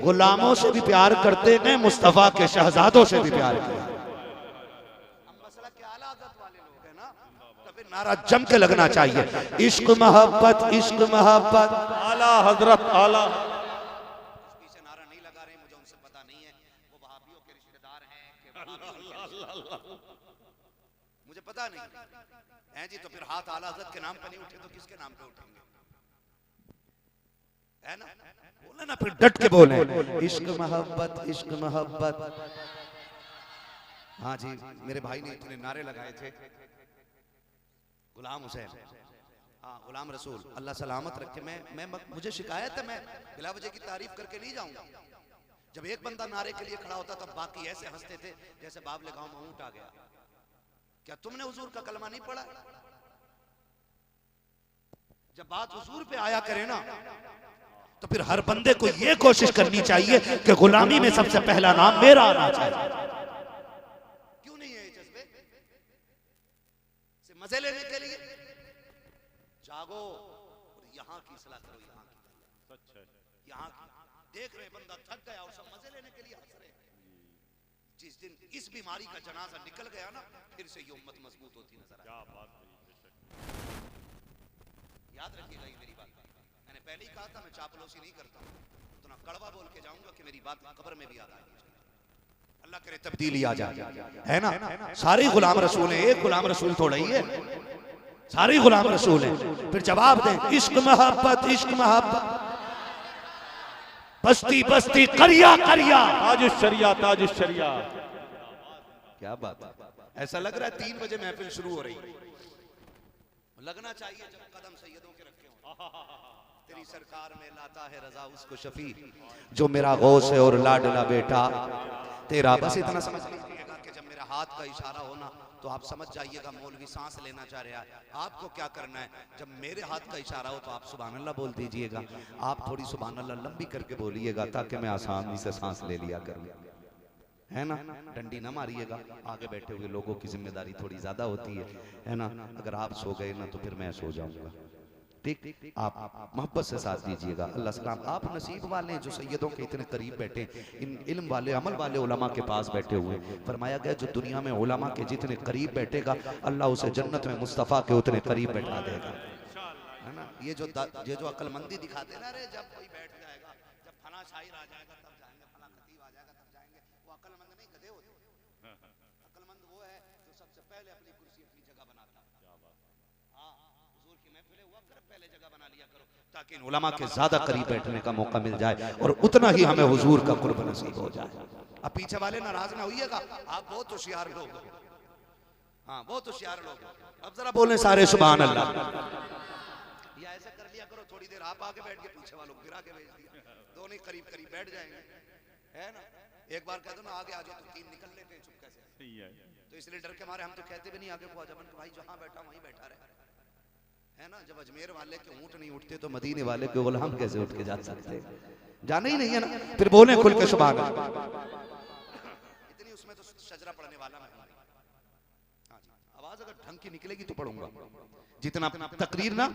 गुलामों से भी प्यार करते हैं, मुस्तफा के शहजादों से भी प्यार करते हैं। हम मसला के आला आदत वाले लोग हैं ना, तो फिर नारा जम के लगना चाहिए, इश्क मोहब्बत, इश्क मोहब्बत, आला हजरत, आला। पीछे नारा नहीं लगा रहे, मुझे उनसे पता नहीं है, वो वहाबियों के रिश्तेदार हैं कि मुझे पता नहीं है जी। तो फिर हाथ आला हजरत के नाम पे नहीं उठे तो किसके नाम पे उठेंगे, है ना। बोले ना, फिर डट के बोले, इश्क मोहब्बत, इश्क मोहब्बत। हाँ जी, मेरे भाई ने इतने नारे लगाए थे, गुलाम हुसैन, हाँ गुलाम रसूल, अल्लाह सलामत रखे। मैं मुझे शिकायत है, मैं बिला वजह की तारीफ करके नहीं जाऊंगा। जब एक बंदा नारे के लिए खड़ा होता तब बाकी ऐसे हंसते थे जैसे बाबले गांव में ऊंट आ गया। क्या तुमने हुजूर का कलमा नहीं पढ़ा? जब बात हुजूर पे आया करे ना, तो फिर हर बंदे को यह कोशिश करनी चाहिए कि गुलामी में सबसे पहला नाम मेरा आना चाहिए। क्यों नहीं है ये जज्बे? से मजे लेने के लिए जागो और यहाँ की सलाह करो, यहाँ की सच है, यहाँ की देख रहे बंदा थक गया और सब मजे लेने के लिए हंस रहे। जिस दिन इस बीमारी का जनाजा निकल गया ना, फिर से ये उम्मत मजबूत होती नजर आए। क्या बात है, याद रखिएगा ये मेरी बात। मैंने पहले ही कहा था मैं चापलूसी नहीं करता, उतना कड़वा बोल के जाऊंगा कि मेरी बात कब्र में भी याद आएगी। अल्लाह करे तब्दीली आ जाए, है ना। सारे गुलाम रसूल हैं, एक गुलाम रसूल थोड़ा ही है, सारे गुलाम रसूल हैं। फिर जवाब दें, इश्क मोहब्बत, इश्क मोहब्बत, बस्ती बस्ती करिया करिया, ताजुश शरिया, ताजुश शरिया। क्या बात है, ऐसा लग रहा है 3 बजे महफिल शुरू हो रही। लगना चाहिए जब कदम सैयदों के रखे हों। तेरी सरकार में लाता है रजा उसको शफी, जो मेरा गौस है और लाडला बेटा तेरा। बस इतना समझ लीजिएगा कि जब मेरा हाथ का इशारा होना तो आप समझ जाइएगा मौलवी सांस लेना चाह रहा है। आपको क्या करना है, जब मेरे हाथ का इशारा हो तो आप सुभान अल्लाह बोल दीजिएगा। आप थोड़ी सुभान अल्लाह लंबी करके बोलिएगा ताकि मैं आसानी से सांस ले लिया करूँ, है ना। डंडी ना मारिएगा, आगे बैठे हुए लोगों की जिम्मेदारी थोड़ी ज्यादा होती है ना। अगर आप सो गए ना तो फिर मैं सो जाऊंगा, ठीक, आप मोहब्बत से साथ दीजिएगा। अल्लाह सलाम। आप नसीब वाले हैं जो सैयदों के इतने करीब बैठे, इन इल्म वाले अमल वाले उलमा के पास बैठे हुए। फरमाया गया जो दुनिया में उलमा के जितने करीब बैठेगा अल्लाह उसे जन्नत में मुस्तफ़ा के उतने करीब बैठा देगा, है ना। ये जो अक्लमंदी दिखाते ना, अरे जब कोई बैठ जाएगा, जब फला शायर आ जाएगा तब जाएंगे, फला खतीब आ जाएगा तब जाएंगे, वो अक्लमंद नहीं, गधे होते। अक्लमंद वो है जो सबसे पहले अपनी कुर्सी अपनी जगह बनाता है। हाँ, हुजूर की महफिल हुआ कर, पहले जगह बना लिया करो ताकि इन उलमा के ज्यादा करीब बैठने का मौका मिल जाए और उतना ही हमें हुजूर का कुर्ब नसीब हो जाए। अब पीछे वाले नाराज ना होइएगा, आप बहुत होशियार लोग हो। हाँ, बहुत होशियार लोग हो। अब जरा बोलें सारे सुभान अल्लाह। या ऐसा कर लिया करो, थोड़ी देर आप आके बैठ के पीछे वालों को गिरा के भेज दिया, दोनों करीब करीब बैठ जाएंगे, है ना। एक बार कह दो ना आगे आ जाओ तो तीन निकल लेते हैं चुपके से। तो इसलिए डर के मारे हम तो कहते भी नहीं आगे ख्वाजा बन के भाई जहां बैठा वहीं बैठा रहे, है ना। जब अजमेर वाले के ऊंट नहीं उठते तो मदीने वाले के गुलाम कैसे उठ के जा सकते, जाना ही नहीं है ना। फिर बोले खुल के सुभान अल्लाह। इतनी उसमें तो शजरा पढ़ने वाला मैं, आवाज अगर ढंग की निकलेगी तो पढ़ूंगा। जितना तकरीर ना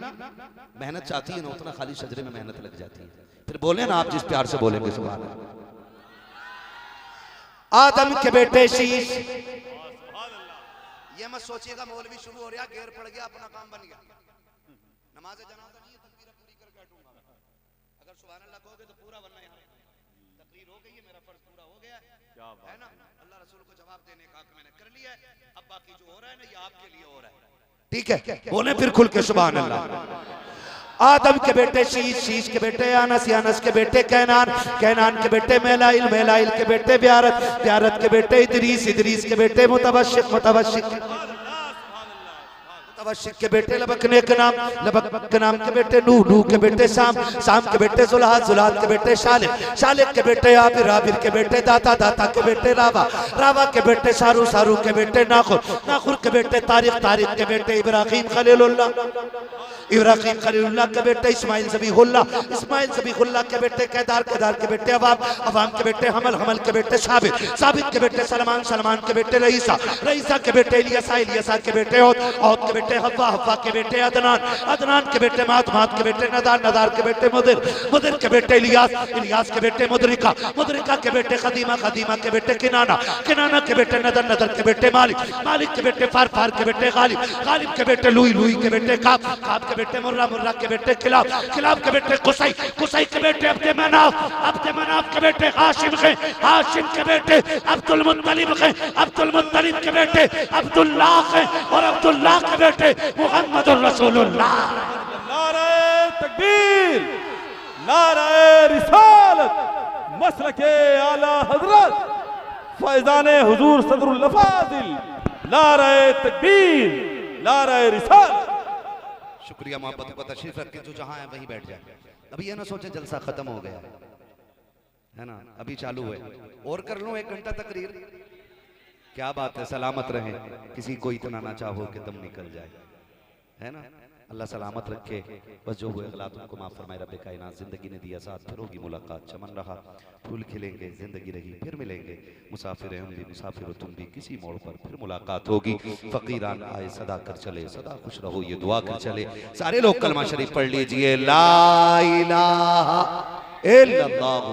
मेहनत चाहती है ना उतना खाली शजरे में मेहनत लग जाती है। फिर बोले ना आप जिस प्यार से बोलेंगे सुभान अल्लाह। आदम के बेटे शीश, ये मत सोचिएगा मौलवी शुरू हो रहा, घेर पड़ गया, अपना काम बन गया। नमाज जनाजा नहीं है, तकबीर पूरी करके हटूंगा। अगर सुभान अल्लाह कहोगे तो पूरा, वरना यहाँ तकरीर हो गई है, मेरा फर्ज पूरा हो गया है ना। अल्लाह रसूल को जवाब देने का हक मैंने कर लिया है। अब बाकी जो हो रहा है ना ये आपके लिए हो रहा है, ठीक है। बोले फिर खुल के सुभान अल्लाह। आदम के बेटे शीश, शीश के बेटे अनस, अनस के बेटे कैनान, कैनान के बेटे मेलाइल, मेलाइल के बेटे ब्यारत, ब्यारत के बेटे इदरीस, इदरीस के बेटे मुतवशिक, मुतवशिक मुतवशिक के बेटे लबकने के नाम, लबक के नाम के बेटे नूह, नूह के बेटे शाम, शाम के बेटे जुल्हाद, जुल्हाद के बेटे शालिक, शालिक के बेटे आबिर, आबिर के बेटे दाता, दाता के बेटे रावा, रावा के बेटे शारू, शारू के बेटे नाखुर, नाखुर के बेटे तारिक, तारिक के बेटे इब्राहिम खलीलुल्लाह, इब्राहिम खलीलुल्लाह के बेटे इस्माइल ज़बीहुल्लाह, इस्माइल ज़बीहुल्लाह के बेटे केदार, केदार के बेटे अवाम, अवाम के बेटे हमल, हमल के बेटे साबित, साबित के बेटे सलमान, सलमान के बेटे रईसा, रईसा के बेटे इलियासा, इलियासा के बेटे औद, औद के बेटे हव्वा, हव्वा के बेटे अदनान, अदनान के बेटे मात, मात के बेटे नदार, नदार के बेटे मुदिर, मुदिर के बेटे इलियास, इलियास के बेटे मुदरिका, मुदरिका के बेटे खदीमा, खदीमा के बेटे किनाना, किनाना के बेटे नदर, नदर के बेटे मालिक, मालिक के बेटे फार, फार के बेटे गालिब, गालिब के बेटे लुई, लुई के बेटे काब, काब के बेटे मुर्रा, मुर्रा के बेटे किलाब, किलाब के बेटे कुसई, कुसई के बेटे अब्दे मनाफ, अब्दे मनाफ के बेटे हाशिम हैं, हाशिम के बेटे अब्दुल मुत्तलिब हैं, अब्दुल मुत्तलिब के बेटे अब्दुल्लाह हैं और अब्दुल्लाह के बेटे मुहम्मदुर रसूलुल्लाह। नारे तकबीर, नारे रिसालत, मसलके आला हजरत फैजाने हुजूर सदरुल अफाजिल, नारे तकबीर, नारे रिसालत। शुक्रिया मोहब्बत को तशरीफ रख के जो जहां है वहीं बैठ जाए। अभी ये ना सोचे जलसा खत्म हो गया है ना, अभी चालू है और कर लूं 1 घंटा तकरीर, क्या बात है। सलामत रहें, किसी को इतना ना चाहो कि दम निकल जाए, है ना। अल्लाह सलामत रखे, बस जो हुए गलत उनको माफ फरमाए रब्बे कायनात। जिंदगी ने दिया साथ, फिर होगी मुलाकात, चमन रहा फूल खिलेंगे, जिंदगी रही फिर मिलेंगे, मुसाफिर हम भी मुसाफिर तुम भी, किसी मोड़ पर फिर मुलाकात होगी। फकीरान आए सदा कर चले, सदा खुश रहो ये दुआ कर चले। सारे लोग कलमा शरीफ पढ़ लीजिए, ला इलाहा इल्लल्लाह।